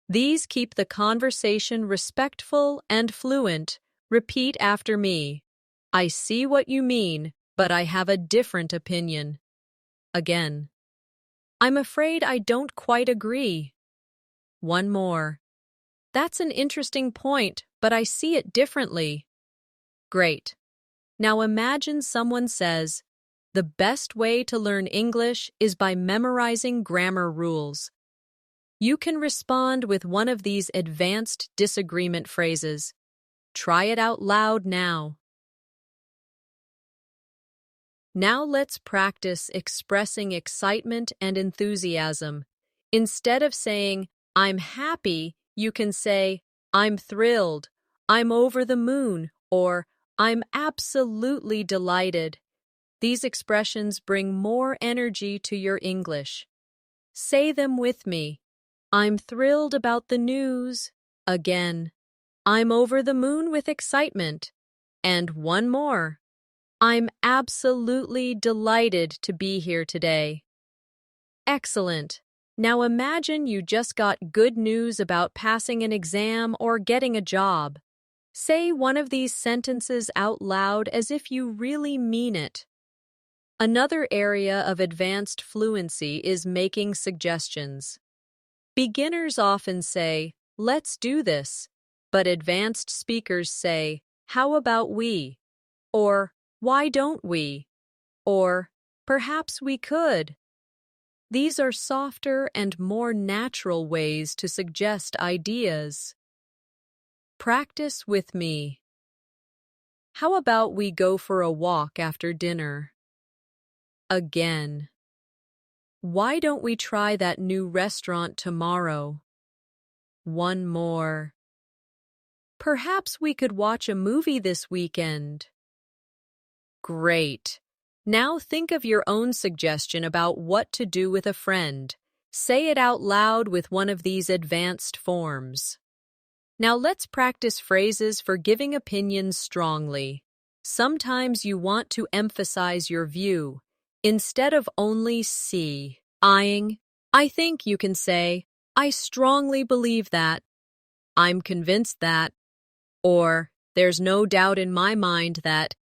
These keep the conversation respectful and fluent. Repeat after me. I see what you mean, but I have a different opinion. Again. I'm afraid I don't quite agree. One more. That's an interesting point, but I see it differently. Great. Now imagine someone says, the best way to learn English is by memorizing grammar rules. You can respond with one of these advanced disagreement phrases. Try it out loud now. Now let's practice expressing excitement and enthusiasm. Instead of saying, I'm happy, you can say, I'm thrilled, I'm over the moon, or I'm absolutely delighted. These expressions bring more energy to your English. Say them with me. I'm thrilled about the news. Again. I'm over the moon with excitement. And one more. I'm absolutely delighted to be here today. Excellent. Now imagine you just got good news about passing an exam or getting a job. Say one of these sentences out loud as if you really mean it. Another area of advanced fluency is making suggestions. Beginners often say, let's do this, but advanced speakers say, how about we? Or, why don't we? Or, perhaps we could. These are softer and more natural ways to suggest ideas. Practice with me. How about we go for a walk after dinner? Again. Why don't we try that new restaurant tomorrow? One more. Perhaps we could watch a movie this weekend. Great. Now think of your own suggestion about what to do with a friend. Say it out loud with one of these advanced forms. Now let's practice phrases for giving opinions strongly. Sometimes you want to emphasize your view instead of only eyeing. I think you can say, I strongly believe that, I'm convinced that, or there's no doubt in my mind that.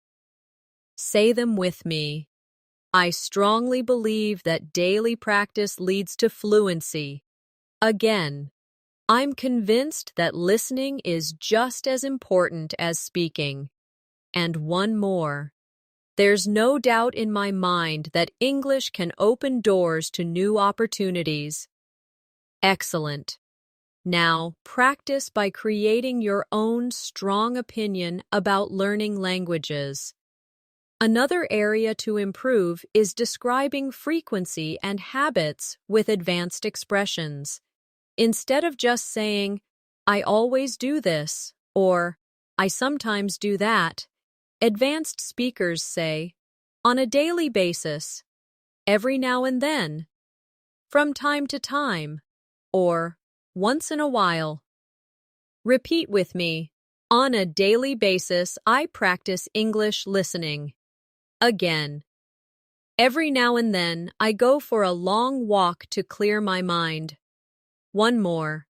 Say them with me. I strongly believe that daily practice leads to fluency. Again, I'm convinced that listening is just as important as speaking. And one more. There's no doubt in my mind that English can open doors to new opportunities. Excellent. Now, practice by creating your own strong opinion about learning languages. Another area to improve is describing frequency and habits with advanced expressions. Instead of just saying, I always do this, or I sometimes do that, advanced speakers say, on a daily basis, every now and then, from time to time, or once in a while. Repeat with me. On a daily basis, I practice English listening. Again. Every now and then, I go for a long walk to clear my mind. One more.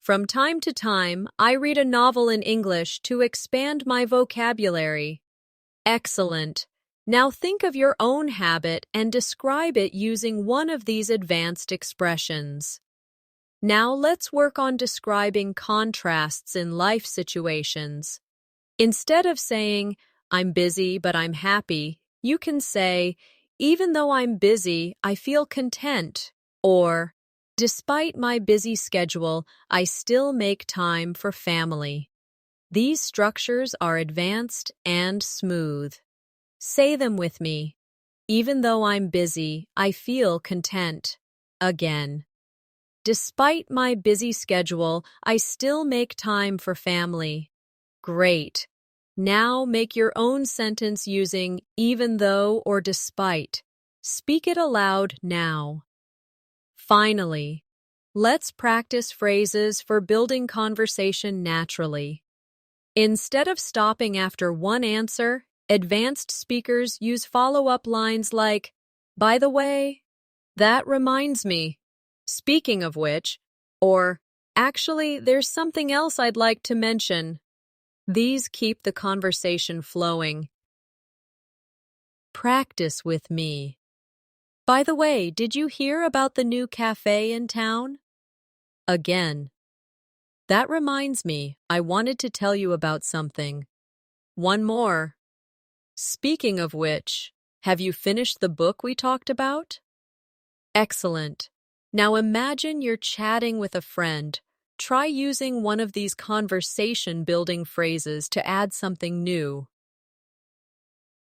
From time to time, I read a novel in English to expand my vocabulary. Excellent. Now think of your own habit and describe it using one of these advanced expressions. Now let's work on describing contrasts in life situations. Instead of saying, I'm busy but I'm happy, you can say, even though I'm busy, I feel content, or despite my busy schedule, I still make time for family. These structures are advanced and smooth. Say them with me. Even though I'm busy, I feel content. Again. Despite my busy schedule, I still make time for family. Great. Now make your own sentence using even though or despite. Speak it aloud now. Finally, let's practice phrases for building conversation naturally. Instead of stopping after one answer, advanced speakers use follow-up lines like, by the way, that reminds me, speaking of which, or actually, there's something else I'd like to mention. These keep the conversation flowing. Practice with me. By the way, did you hear about the new cafe in town? Again. That reminds me, I wanted to tell you about something. One more. Speaking of which, have you finished the book we talked about? Excellent. Now imagine you're chatting with a friend. Try using one of these conversation-building phrases to add something new.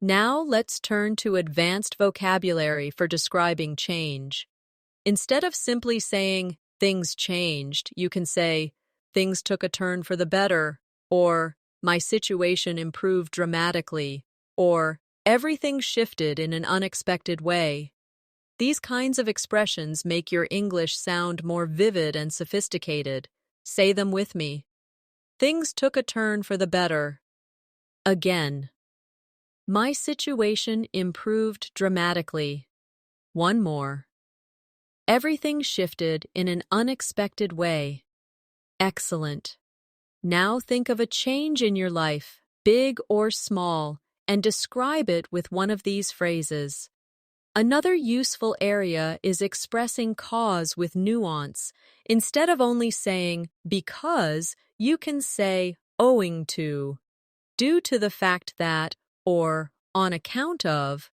Now let's turn to advanced vocabulary for describing change. Instead of simply saying, things changed, you can say, things took a turn for the better, or my situation improved dramatically, or everything shifted in an unexpected way. These kinds of expressions make your English sound more vivid and sophisticated. Say them with me. Things took a turn for the better. Again. My situation improved dramatically. One more. Everything shifted in an unexpected way. Excellent. Now think of a change in your life, big or small, and describe it with one of these phrases. Another useful area is expressing cause with nuance. Instead of only saying because, you can say owing to, due to the fact that, or on account of.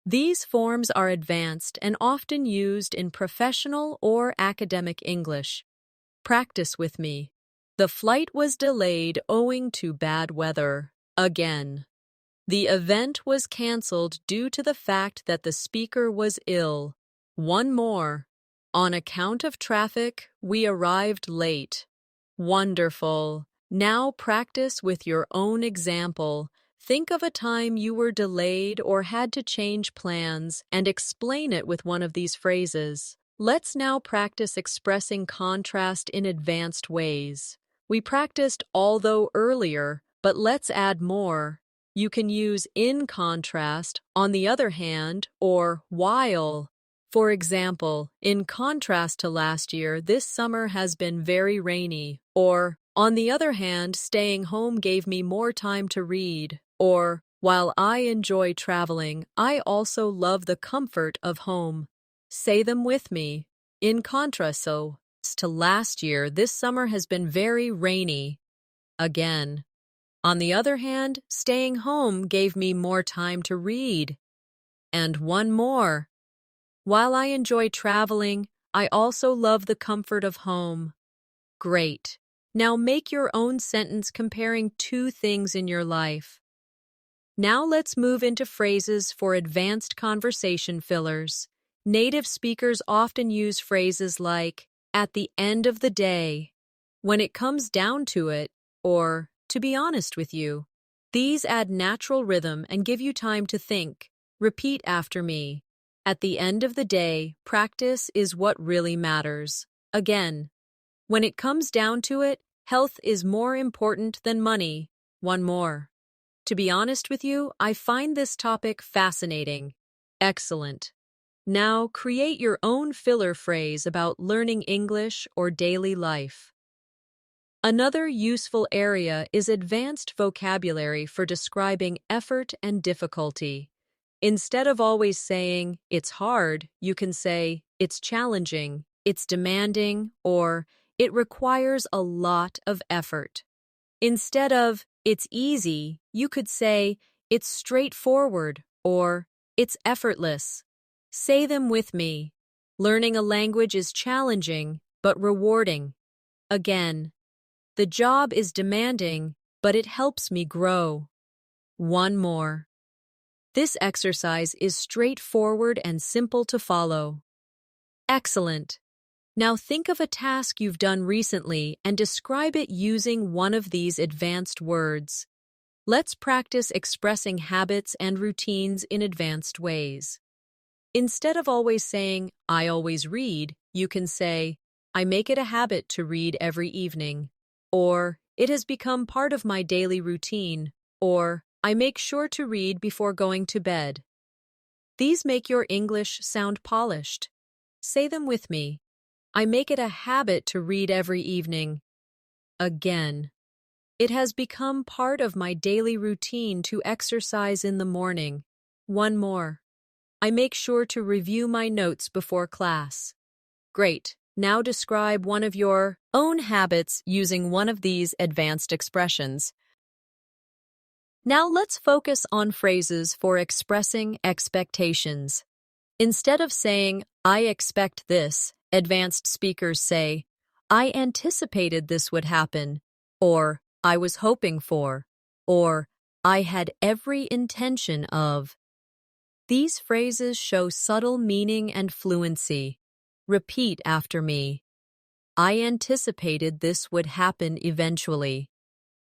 These forms are advanced and often used in professional or academic English. Practice with me. The flight was delayed owing to bad weather. Again. The event was canceled due to the fact that the speaker was ill. One more. On account of traffic, we arrived late. Wonderful. Now practice with your own example. Think of a time you were delayed or had to change plans and explain it with one of these phrases. Let's now practice expressing contrast in advanced ways. We practiced although earlier, but let's add more. you can use in contrast, on the other hand, or while. For example, in contrast to last year, this summer has been very rainy. Or, on the other hand, staying home gave me more time to read. Or, while I enjoy traveling, I also love the comfort of home. Say them with me. In contrast to last year, this summer has been very rainy. Again. On the other hand, staying home gave me more time to read. And one more. While I enjoy traveling, I also love the comfort of home. Great. Now make your own sentence comparing two things in your life. Now let's move into phrases for advanced conversation fillers. Native speakers often use phrases like, at the end of the day, when it comes down to it, or, to be honest with you. These add natural rhythm and give you time to think. Repeat after me. At the end of the day, practice is what really matters. Again. When it comes down to it, health is more important than money. One more. To be honest with you, I find this topic fascinating. Excellent. Now create your own filler phrase about learning English or daily life. Another useful area is advanced vocabulary for describing effort and difficulty. Instead of always saying, it's hard, you can say, it's challenging, it's demanding, or it requires a lot of effort. Instead of, it's easy, you could say, it's straightforward, or it's effortless. Say them with me. Learning a language is challenging, but rewarding. Again. The job is demanding, but it helps me grow. One more. This exercise is straightforward and simple to follow. Excellent. Now think of a task you've done recently and describe it using one of these advanced words. Let's practice expressing habits and routines in advanced ways. Instead of always saying, I always read, you can say, I make it a habit to read every evening. Or, it has become part of my daily routine. Or, I make sure to read before going to bed. These make your English sound polished. Say them with me. I make it a habit to read every evening. Again. It has become part of my daily routine to exercise in the morning. One more. I make sure to review my notes before class. Great. Now describe one of your own habits using one of these advanced expressions. Now let's focus on phrases for expressing expectations. Instead of saying, I expect this, advanced speakers say, I anticipated this would happen, or I was hoping for, or I had every intention of. These phrases show subtle meaning and fluency. Repeat after me. I anticipated this would happen eventually.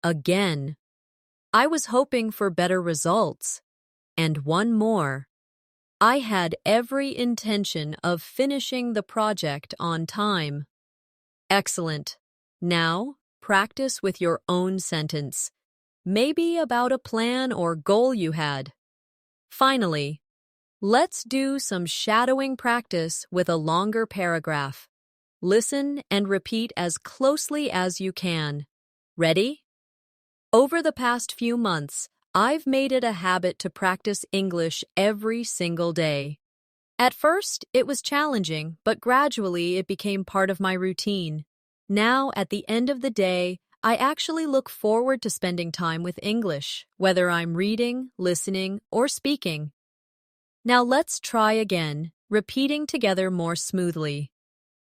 Again. I was hoping for better results. And one more. I had every intention of finishing the project on time. Excellent. Now, practice with your own sentence. Maybe about a plan or goal you had. Finally, let's do some shadowing practice with a longer paragraph. Listen and repeat as closely as you can. Ready? Over the past few months, I've made it a habit to practice English every single day. At first, it was challenging, but gradually it became part of my routine. Now, at the end of the day, I actually look forward to spending time with English, whether I'm reading, listening, or speaking. Now let's try again, repeating together more smoothly.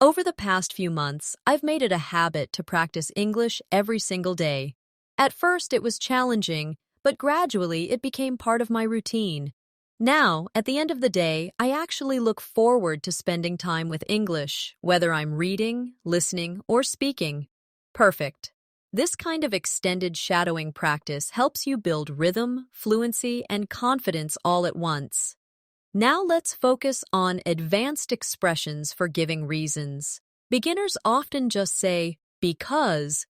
Over the past few months, I've made it a habit to practice English every single day. At first, it was challenging, but gradually it became part of my routine. Now, at the end of the day, I actually look forward to spending time with English, whether I'm reading, listening, or speaking. Perfect. This kind of extended shadowing practice helps you build rhythm, fluency, and confidence all at once. Now let's focus on advanced expressions for giving reasons. Beginners often just say, because,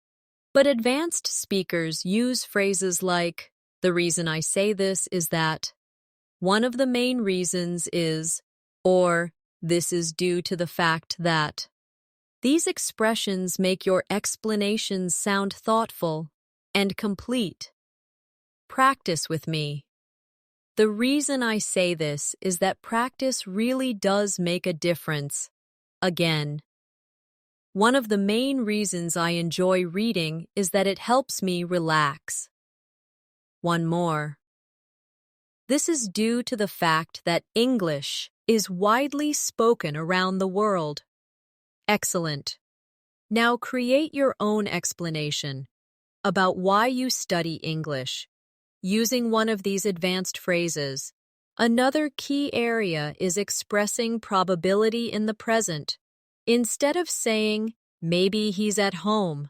but advanced speakers use phrases like, The reason I say this is that one of the main reasons is, or this is due to the fact that. These expressions make your explanations sound thoughtful and complete. Practice with me. The reason I say this is that practice really does make a difference. Again, one of the main reasons I enjoy reading is that it helps me relax. One more. This is due to the fact that English is widely spoken around the world. Excellent. Now create your own explanation about why you study English using one of these advanced phrases. Another key area is expressing probability in the present. Instead of saying, maybe he's at home,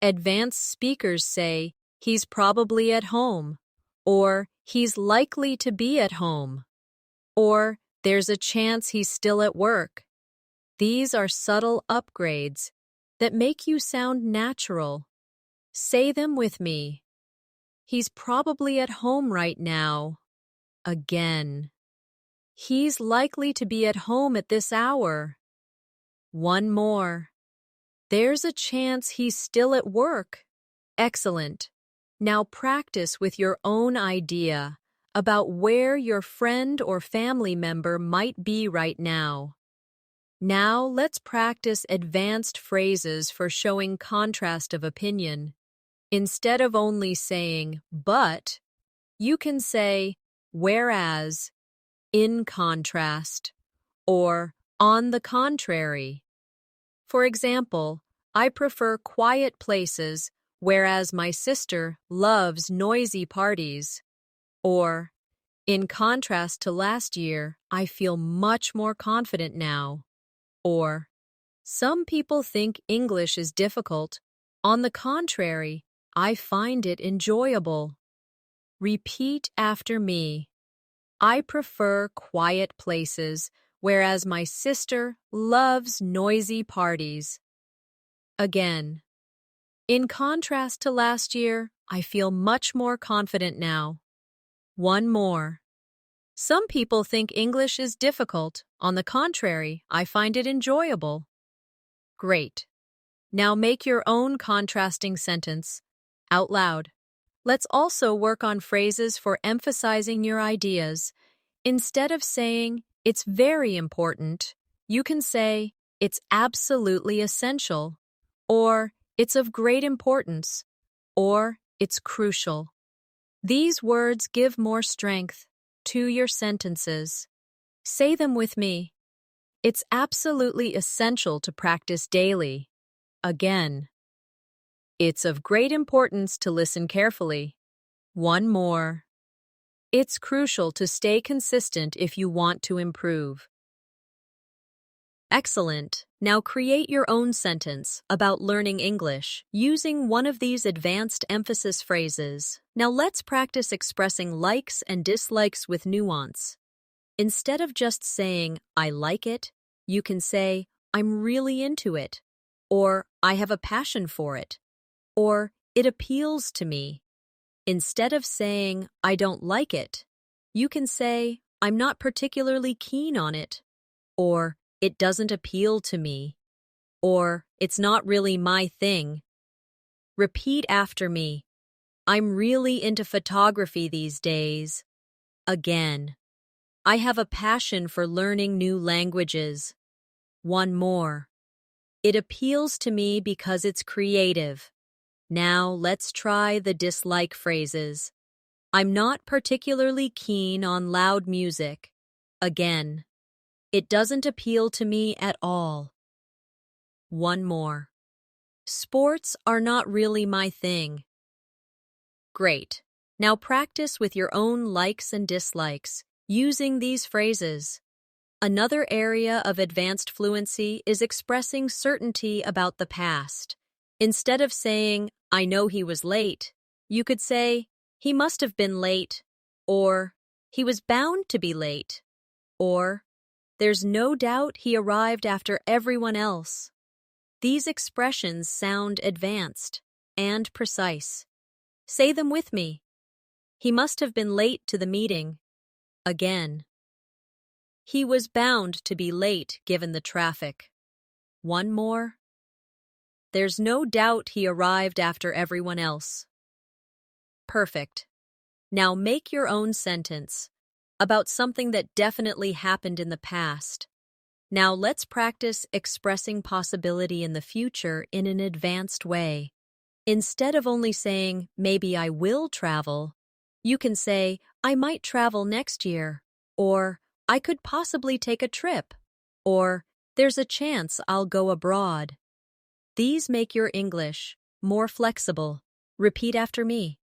advanced speakers say, he's probably at home, or he's likely to be at home, or there's a chance he's still at work. These are subtle upgrades that make you sound natural. Say them with me. He's probably at home right now. Again. He's likely to be at home at this hour. One more. There's a chance he's still at work. Excellent. Now practice with your own idea about where your friend or family member might be right now. Now let's practice advanced phrases for showing contrast of opinion. Instead of only saying, but, you can say, whereas, in contrast, or on the contrary. For example, I prefer quiet places, whereas my sister loves noisy parties. Or, in contrast to last year, I feel much more confident now. Or, some people think English is difficult. On the contrary, I find it enjoyable. Repeat after me. I prefer quiet places, whereas my sister loves noisy parties. Again. In contrast to last year, I feel much more confident now. One more. Some people think English is difficult. On the contrary, I find it enjoyable. Great. Now make your own contrasting sentence out loud. Let's also work on phrases for emphasizing your ideas. Instead of saying, it's very important, you can say, it's absolutely essential, or it's of great importance, or it's crucial. These words give more strength to your sentences. Say them with me. It's absolutely essential to practice daily. Again. It's of great importance to listen carefully. One more. It's crucial to stay consistent if you want to improve. Excellent. Now create your own sentence about learning English using one of these advanced emphasis phrases. Now let's practice expressing likes and dislikes with nuance. Instead of just saying, I like it, you can say, I'm really into it, or I have a passion for it, or it appeals to me. Instead of saying, I don't like it, you can say, I'm not particularly keen on it, or it doesn't appeal to me, or it's not really my thing. Repeat after me. I'm really into photography these days. Again. I have a passion for learning new languages. One more. It appeals to me because it's creative. Now let's try the dislike phrases. I'm not particularly keen on loud music. Again. It doesn't appeal to me at all. One more. Sports are not really my thing. Great. Now practice with your own likes and dislikes using these phrases. Another area of advanced fluency is expressing certainty about the past. Instead of saying, I know he was late, you could say, he must have been late, or he was bound to be late, or there's no doubt he arrived after everyone else. These expressions sound advanced and precise. Say them with me. He must have been late to the meeting. Again. He was bound to be late given the traffic. One more. There's no doubt he arrived after everyone else. Perfect. Now make your own sentence about something that definitely happened in the past. Now let's practice expressing possibility in the future in an advanced way. Instead of only saying, maybe I will travel, you can say, I might travel next year, or I could possibly take a trip, or there's a chance I'll go abroad. These make your English more flexible. Repeat after me.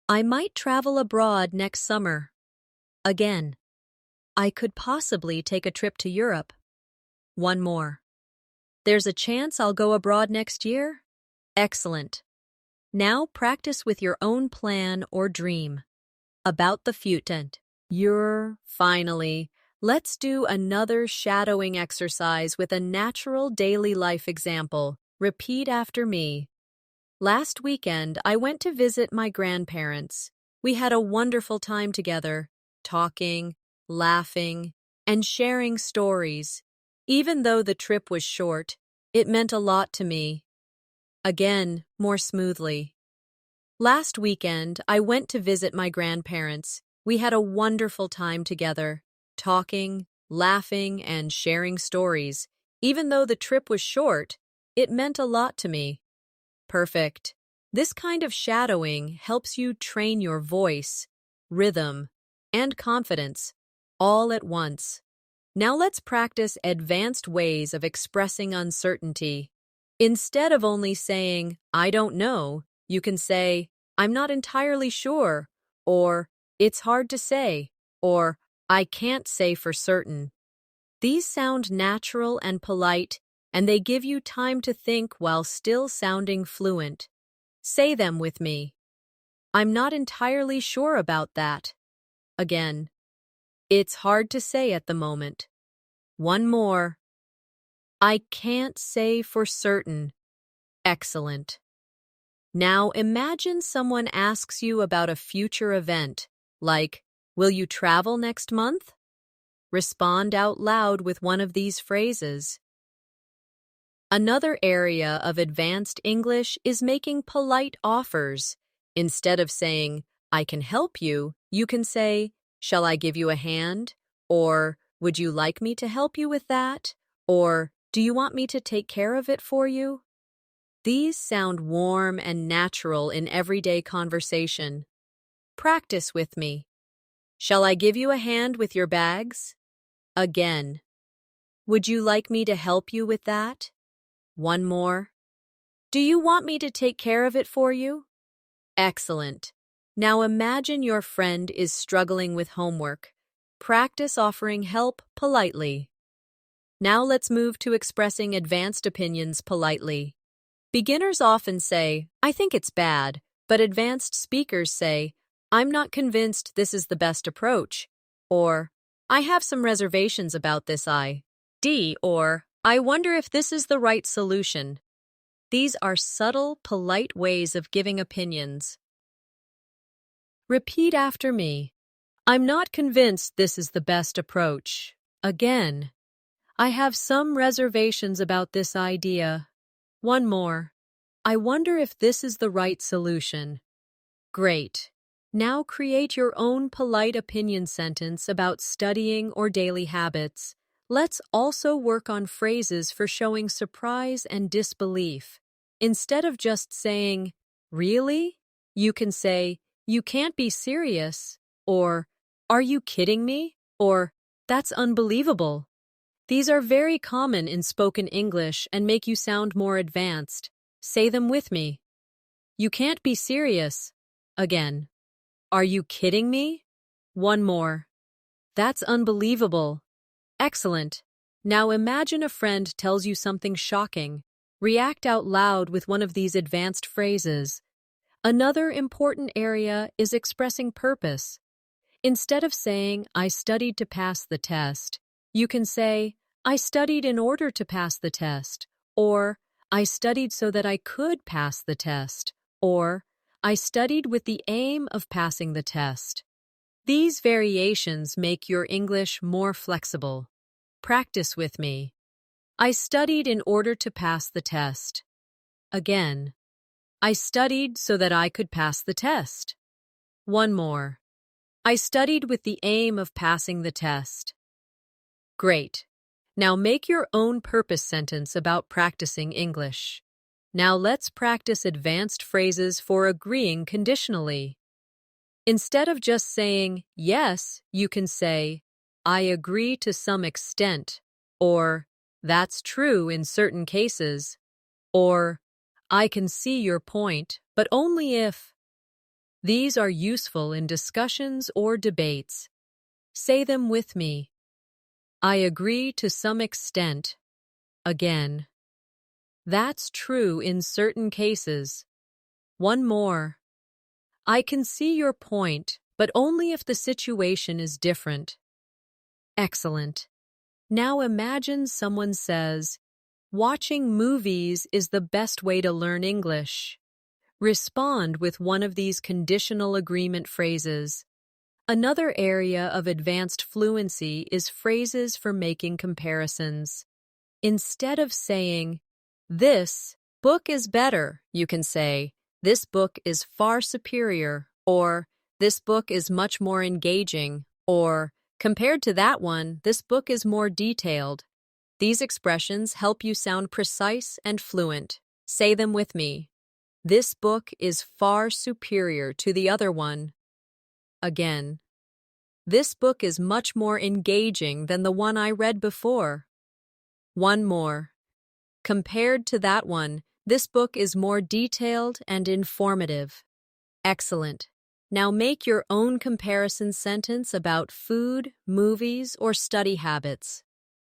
I might travel abroad next summer. Again. I could possibly take a trip to Europe. One more. There's a chance I'll go abroad next year? Excellent. Now practice with your own plan or dream about the future. Finally, let's do another shadowing exercise with a natural daily life example. Repeat after me. Last weekend, I went to visit my grandparents. We had a wonderful time together, talking, laughing, and sharing stories. Even though the trip was short, it meant a lot to me. Again, more smoothly. Last weekend, I went to visit my grandparents. We had a wonderful time together, talking, laughing, and sharing stories. Even though the trip was short, it meant a lot to me. Perfect. This kind of shadowing helps you train your voice, rhythm, and confidence all at once. Now let's practice advanced ways of expressing uncertainty. Instead of only saying, I don't know, you can say, I'm not entirely sure, or it's hard to say, or I can't say for certain. These sound natural and polite, and they give you time to think while still sounding fluent. Say them with me. I'm not entirely sure about that. Again. It's hard to say at the moment. One more. I can't say for certain. Excellent. Now imagine someone asks you about a future event, like, will you travel next month? Respond out loud with one of these phrases. Another area of advanced English is making polite offers. Instead of saying, I can help you, you can say, shall I give you a hand? Or, would you like me to help you with that? Or, do you want me to take care of it for you? These sound warm and natural in everyday conversation. Practice with me. Shall I give you a hand with your bags? Again. Would you like me to help you with that? One more. Do you want me to take care of it for you? Excellent. Now imagine your friend is struggling with homework. Practice offering help politely. Now let's move to expressing advanced opinions politely. Beginners often say, I think it's bad, but advanced speakers say, I'm not convinced this is the best approach, or I have some reservations about this idea, or I wonder if this is the right solution. These are subtle, polite ways of giving opinions. Repeat after me. I'm not convinced this is the best approach. Again. I have some reservations about this idea. One more. I wonder if this is the right solution. Great. Now create your own polite opinion sentence about studying or daily habits. Let's also work on phrases for showing surprise and disbelief. Instead of just saying, really? You can say, you can't be serious, or are you kidding me? Or that's unbelievable. These are very common in spoken English and make you sound more advanced. Say them with me. You can't be serious. Again. Are you kidding me? One more. That's unbelievable. Excellent. Now imagine a friend tells you something shocking. React out loud with one of these advanced phrases. Another important area is expressing purpose. Instead of saying, I studied to pass the test, you can say, I studied in order to pass the test, or I studied so that I could pass the test, or I studied with the aim of passing the test. These variations make your English more flexible. Practice with me. I studied in order to pass the test. Again. I studied so that I could pass the test. One more. I studied with the aim of passing the test. Great. Now make your own purpose sentence about practicing English. Now let's practice advanced phrases for agreeing conditionally. Instead of just saying yes, you can say, I agree to some extent, or that's true in certain cases, or I can see your point, but only if. These are useful in discussions or debates. Say them with me. I agree to some extent. Again. That's true in certain cases. One more. I can see your point, but only if the situation is different. Excellent. Now imagine someone says, watching movies is the best way to learn English. Respond with one of these conditional agreement phrases. Another area of advanced fluency is phrases for making comparisons. Instead of saying, this book is better, you can say, this book is far superior, or this book is much more engaging, or compared to that one, this book is more detailed. These expressions help you sound precise and fluent. Say them with me. This book is far superior to the other one. Again. This book is much more engaging than the one I read before. One more. Compared to that one, this book is more detailed and informative. Excellent. Now make your own comparison sentence about food, movies, or study habits.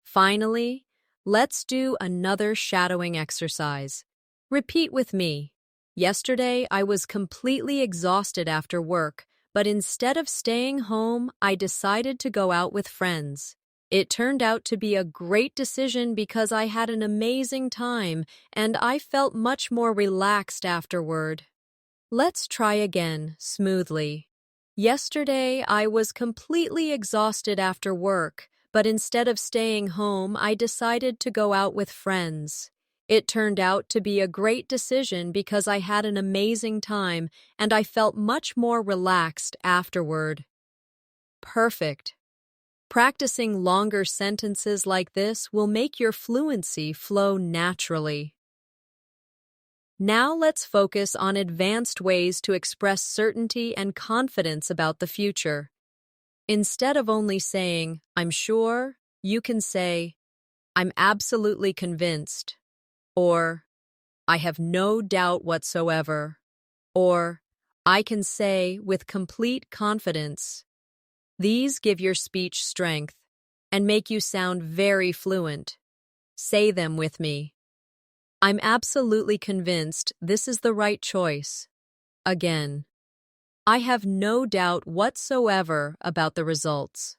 Finally, let's do another shadowing exercise. Repeat with me. Yesterday, I was completely exhausted after work, but instead of staying home, I decided to go out with friends. It turned out to be a great decision because I had an amazing time and I felt much more relaxed afterward. Let's try again, smoothly. Yesterday, I was completely exhausted after work, but instead of staying home, I decided to go out with friends. It turned out to be a great decision because I had an amazing time and I felt much more relaxed afterward. Perfect. Practicing longer sentences like this will make your fluency flow naturally. Now let's focus on advanced ways to express certainty and confidence about the future. Instead of only saying, I'm sure, you can say, I'm absolutely convinced, or I have no doubt whatsoever, or I can say with complete confidence. These give your speech strength and make you sound very fluent. Say them with me. I'm absolutely convinced this is the right choice. Again. I have no doubt whatsoever about the results.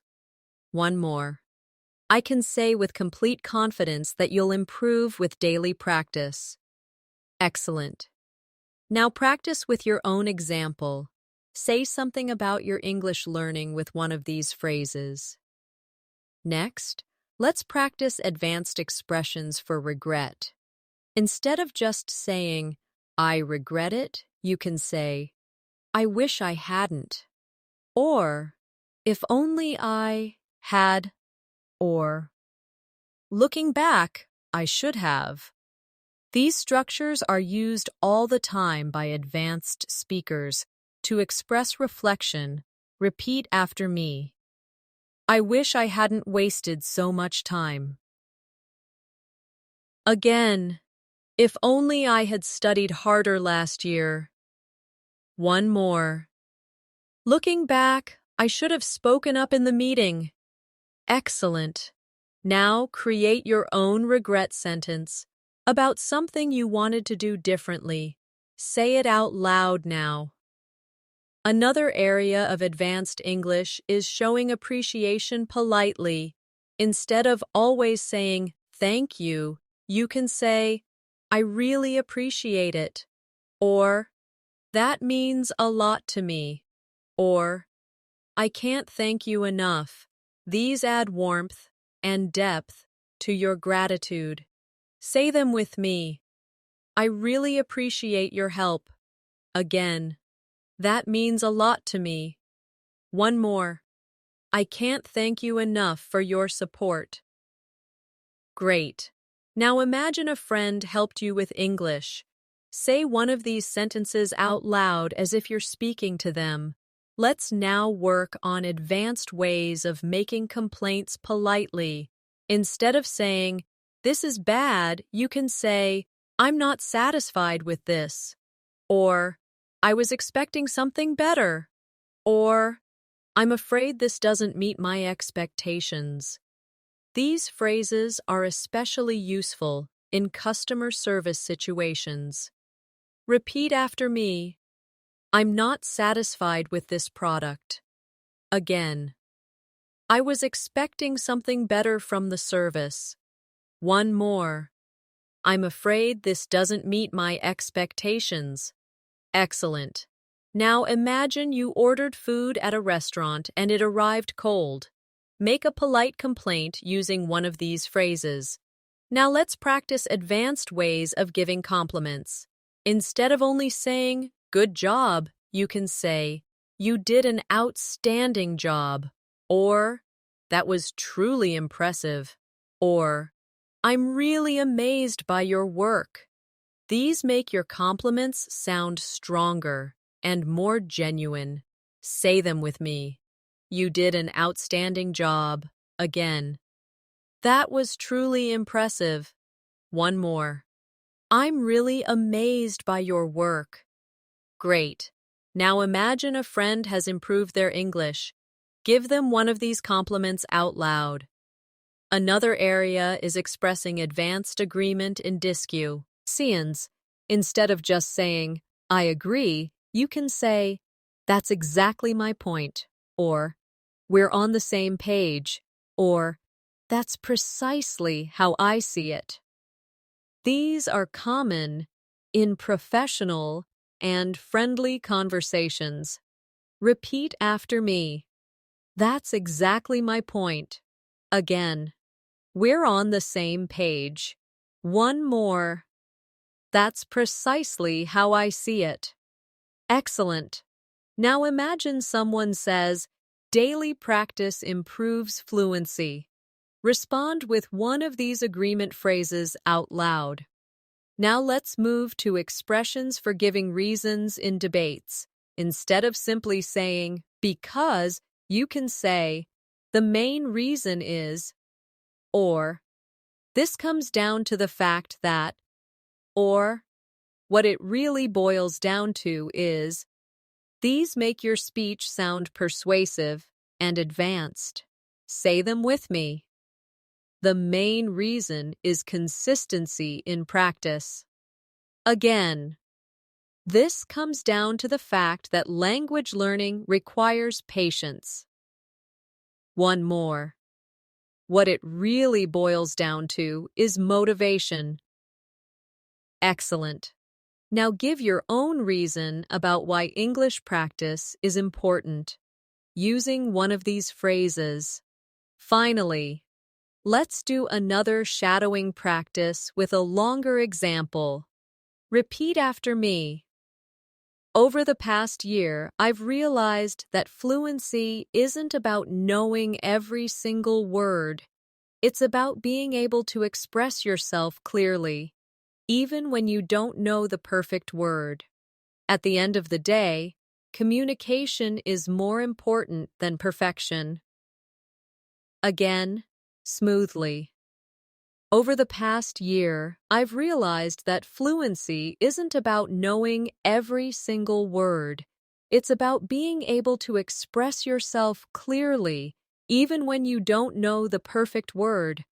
One more. I can say with complete confidence that you'll improve with daily practice. Excellent. Now practice with your own example. Say something about your English learning with one of these phrases. Next, let's practice advanced expressions for regret. Instead of just saying, I regret it, you can say, I wish I hadn't. Or, if only I had, or, looking back, I should have. These structures are used all the time by advanced speakers to express reflection. Repeat after me. I wish I hadn't wasted so much time. Again, if only I had studied harder last year. One more. Looking back, I should have spoken up in the meeting. Excellent. Now create your own regret sentence about something you wanted to do differently. Say it out loud now. Another area of advanced English is showing appreciation politely. Instead of always saying, thank you, you can say, I really appreciate it. Or, That means a lot to me. Or, I can't thank you enough. These add warmth and depth to your gratitude. Say them with me. I really appreciate your help. Again, that means a lot to me. One more. I can't thank you enough for your support. Great. Now imagine a friend helped you with English. Say one of these sentences out loud as if you're speaking to them. Let's now work on advanced ways of making complaints politely. Instead of saying, "This is bad," you can say, "I'm not satisfied with this." Or, "I was expecting something better." Or, "I'm afraid this doesn't meet my expectations." These phrases are especially useful in customer service situations. Repeat after me. I'm not satisfied with this product. Again. I was expecting something better from the service. One more. I'm afraid this doesn't meet my expectations. Excellent. Now imagine you ordered food at a restaurant and it arrived cold. Make a polite complaint using one of these phrases. Now let's practice advanced ways of giving compliments. Instead of only saying, "Good job," you can say, "You did an outstanding job," or "That was truly impressive," or "I'm really amazed by your work." These make your compliments sound stronger and more genuine. Say them with me. You did an outstanding job. Again. That was truly impressive. One more. I'm really amazed by your work. Great. Now imagine a friend has improved their English. Give them one of these compliments out loud. Another area is expressing advanced agreement in discussions. Instead of just saying, "I agree," you can say, "That's exactly my point," or "We're on the same page," or "That's precisely how I see it." These are common in professional and friendly conversations. Repeat after me. That's exactly my point. Again. We're on the same page. One more. That's precisely how I see it. Excellent. Now imagine someone says, "Daily practice improves fluency." Respond with one of these agreement phrases out loud. Now let's move to expressions for giving reasons in debates. Instead of simply saying, "Because," you can say, "The main reason is," or "This comes down to the fact that," or "What it really boils down to is." These make your speech sound persuasive and advanced. Say them with me. The main reason is consistency in practice. Again. This comes down to the fact that language learning requires patience. One more. What it really boils down to is motivation. Excellent. Now give your own reason about why English practice is important, using one of these phrases. Finally, let's do another shadowing practice with a longer example. Repeat after me. Over the past year, I've realized that fluency isn't about knowing every single word. It's about being able to express yourself clearly, even when you don't know the perfect word. At the end of the day, communication is more important than perfection. Again, smoothly. Over the past year, I've realized that fluency isn't about knowing every single word. It's about being able to express yourself clearly, even when you don't know the perfect word.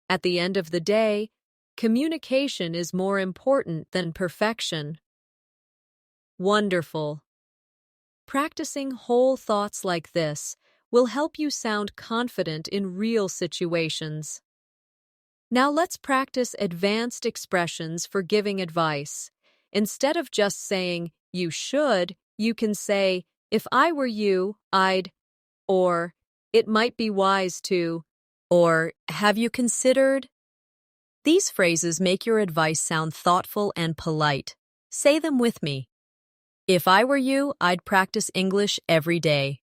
At the end of the day, communication is more important than perfection. Wonderful. Practicing whole thoughts like this will help you sound confident in real situations. Now let's practice advanced expressions for giving advice. Instead of just saying, you should, you can say, if I were you, I'd, or it might be wise to, or have you considered? These phrases make your advice sound thoughtful and polite. Say them with me. If I were you, I'd practice English every day.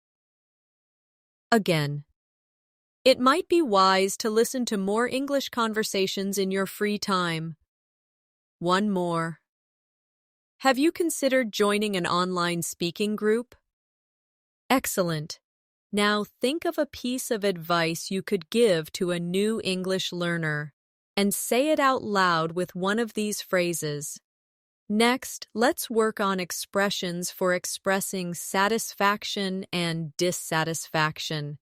Again, it might be wise to listen to more English conversations in your free time. One more. Have you considered joining an online speaking group? Excellent. Now think of a piece of advice you could give to a new English learner and say it out loud with one of these phrases. Next, let's work on expressions for expressing satisfaction and dissatisfaction.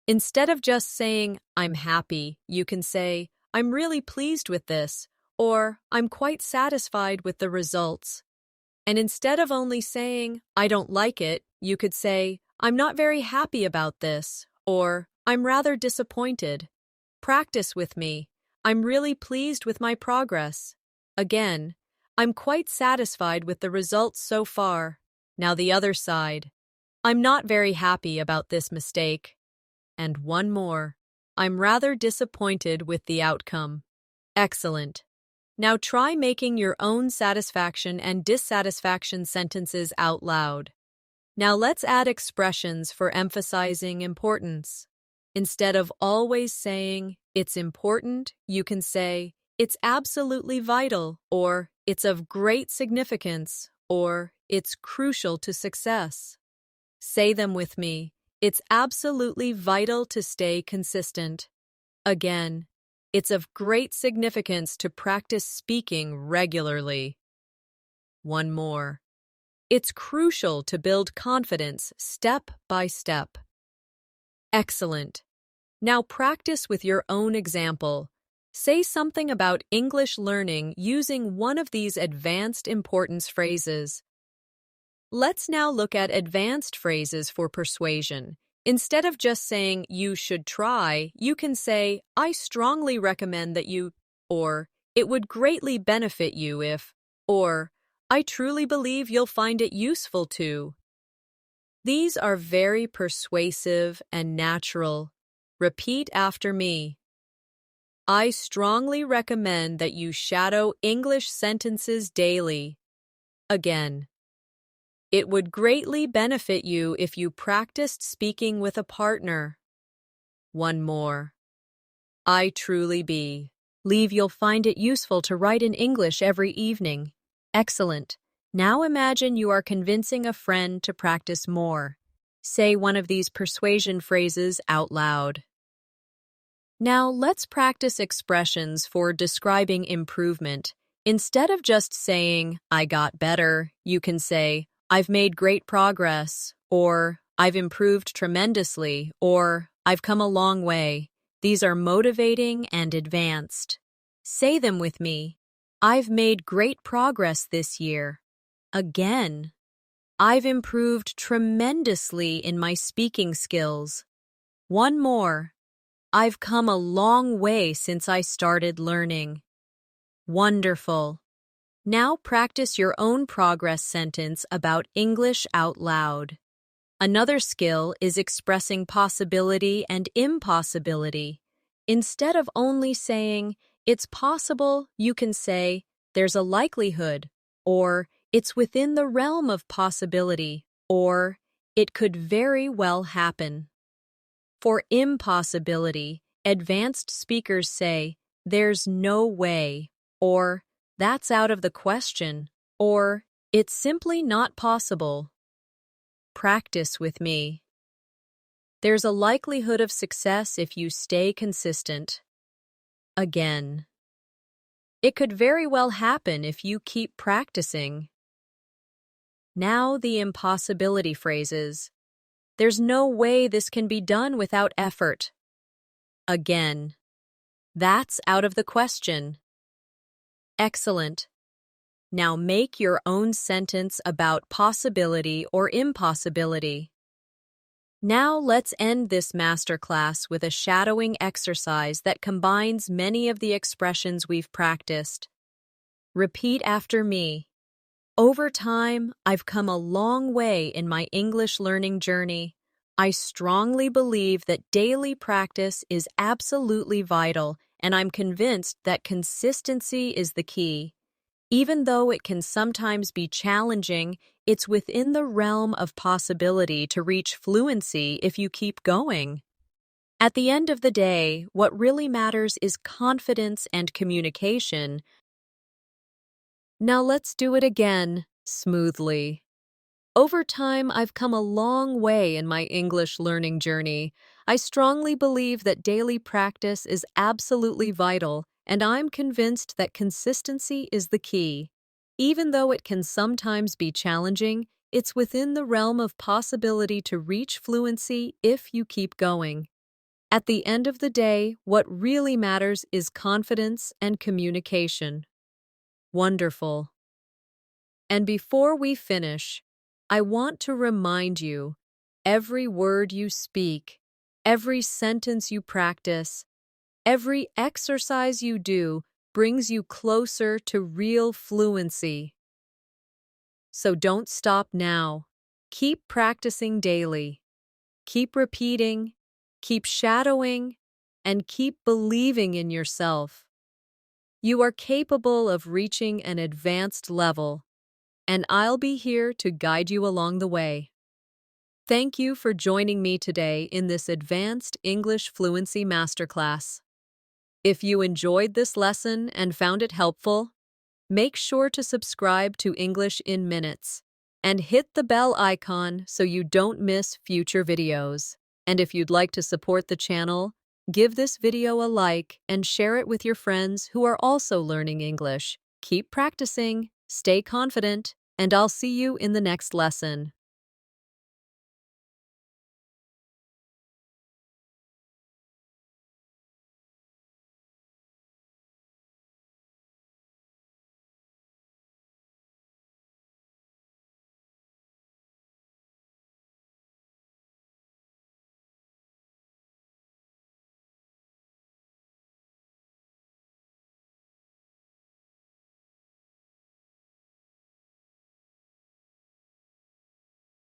Instead of just saying, I'm happy, you can say, I'm really pleased with this, or I'm quite satisfied with the results. And instead of only saying, I don't like it, you could say, I'm not very happy about this, or I'm rather disappointed. Practice with me. I'm really pleased with my progress. Again, I'm quite satisfied with the results so far. Now the other side. I'm not very happy about this mistake. And one more. I'm rather disappointed with the outcome. Excellent. Now try making your own satisfaction and dissatisfaction sentences out loud. Now let's add expressions for emphasizing importance. Instead of always saying, it's important, you can say, it's absolutely vital, or it's of great significance, or it's crucial to success. Say them with me. It's absolutely vital to stay consistent. Again, it's of great significance to practice speaking regularly. One more. It's crucial to build confidence step by step. Excellent. Now practice with your own example. Say something about English learning using one of these advanced importance phrases. Let's now look at advanced phrases for persuasion. Instead of just saying, you should try, you can say, I strongly recommend that you, or it would greatly benefit you if, or I truly believe you'll find it useful to. These are very persuasive and natural. Repeat after me. I strongly recommend that you shadow English sentences daily. Again. It would greatly benefit you if you practiced speaking with a partner. One more. I truly believe you'll find it useful to write in English every evening. Excellent. Now imagine you are convincing a friend to practice more. Say one of these persuasion phrases out loud. Now let's practice expressions for describing improvement. Instead of just saying, I got better, you can say, I've made great progress, or I've improved tremendously, or I've come a long way. These are motivating and advanced. Say them with me. I've made great progress this year. Again. I've improved tremendously in my speaking skills. One more. I've come a long way since I started learning. Wonderful. Now practice your own progress sentence about English out loud. Another skill is expressing possibility and impossibility. Instead of only saying, it's possible, you can say, there's a likelihood, or it's within the realm of possibility, or it could very well happen. For impossibility, advanced speakers say, there's no way, or that's out of the question, or it's simply not possible. Practice with me. There's a likelihood of success if you stay consistent. Again. It could very well happen if you keep practicing. Now the impossibility phrases. There's no way this can be done without effort. Again. That's out of the question. Excellent. Now make your own sentence about possibility or impossibility. Now let's end this masterclass with a shadowing exercise that combines many of the expressions we've practiced. Repeat after me. Over time, I've come a long way in my English learning journey. I strongly believe that daily practice is absolutely vital, and I'm convinced that consistency is the key. Even though it can sometimes be challenging, it's within the realm of possibility to reach fluency if you keep going. At the end of the day, what really matters is confidence and communication. Now let's do it again, smoothly. Over time, I've come a long way in my English learning journey. I strongly believe that daily practice is absolutely vital, and I'm convinced that consistency is the key. Even though it can sometimes be challenging, it's within the realm of possibility to reach fluency if you keep going. At the end of the day, what really matters is confidence and communication. Wonderful. And before we finish, I want to remind you, every word you speak, every sentence you practice, every exercise you do brings you closer to real fluency. So don't stop now. Keep practicing daily. Keep repeating, keep shadowing, and keep believing in yourself. You are capable of reaching an advanced level, and I'll be here to guide you along the way. Thank you for joining me today in this Advanced English Fluency Masterclass. If you enjoyed this lesson and found it helpful, make sure to subscribe to English in Minutes and hit the bell icon so you don't miss future videos. And if you'd like to support the channel, give this video a like and share it with your friends who are also learning English. Keep practicing, stay confident, and I'll see you in the next lesson.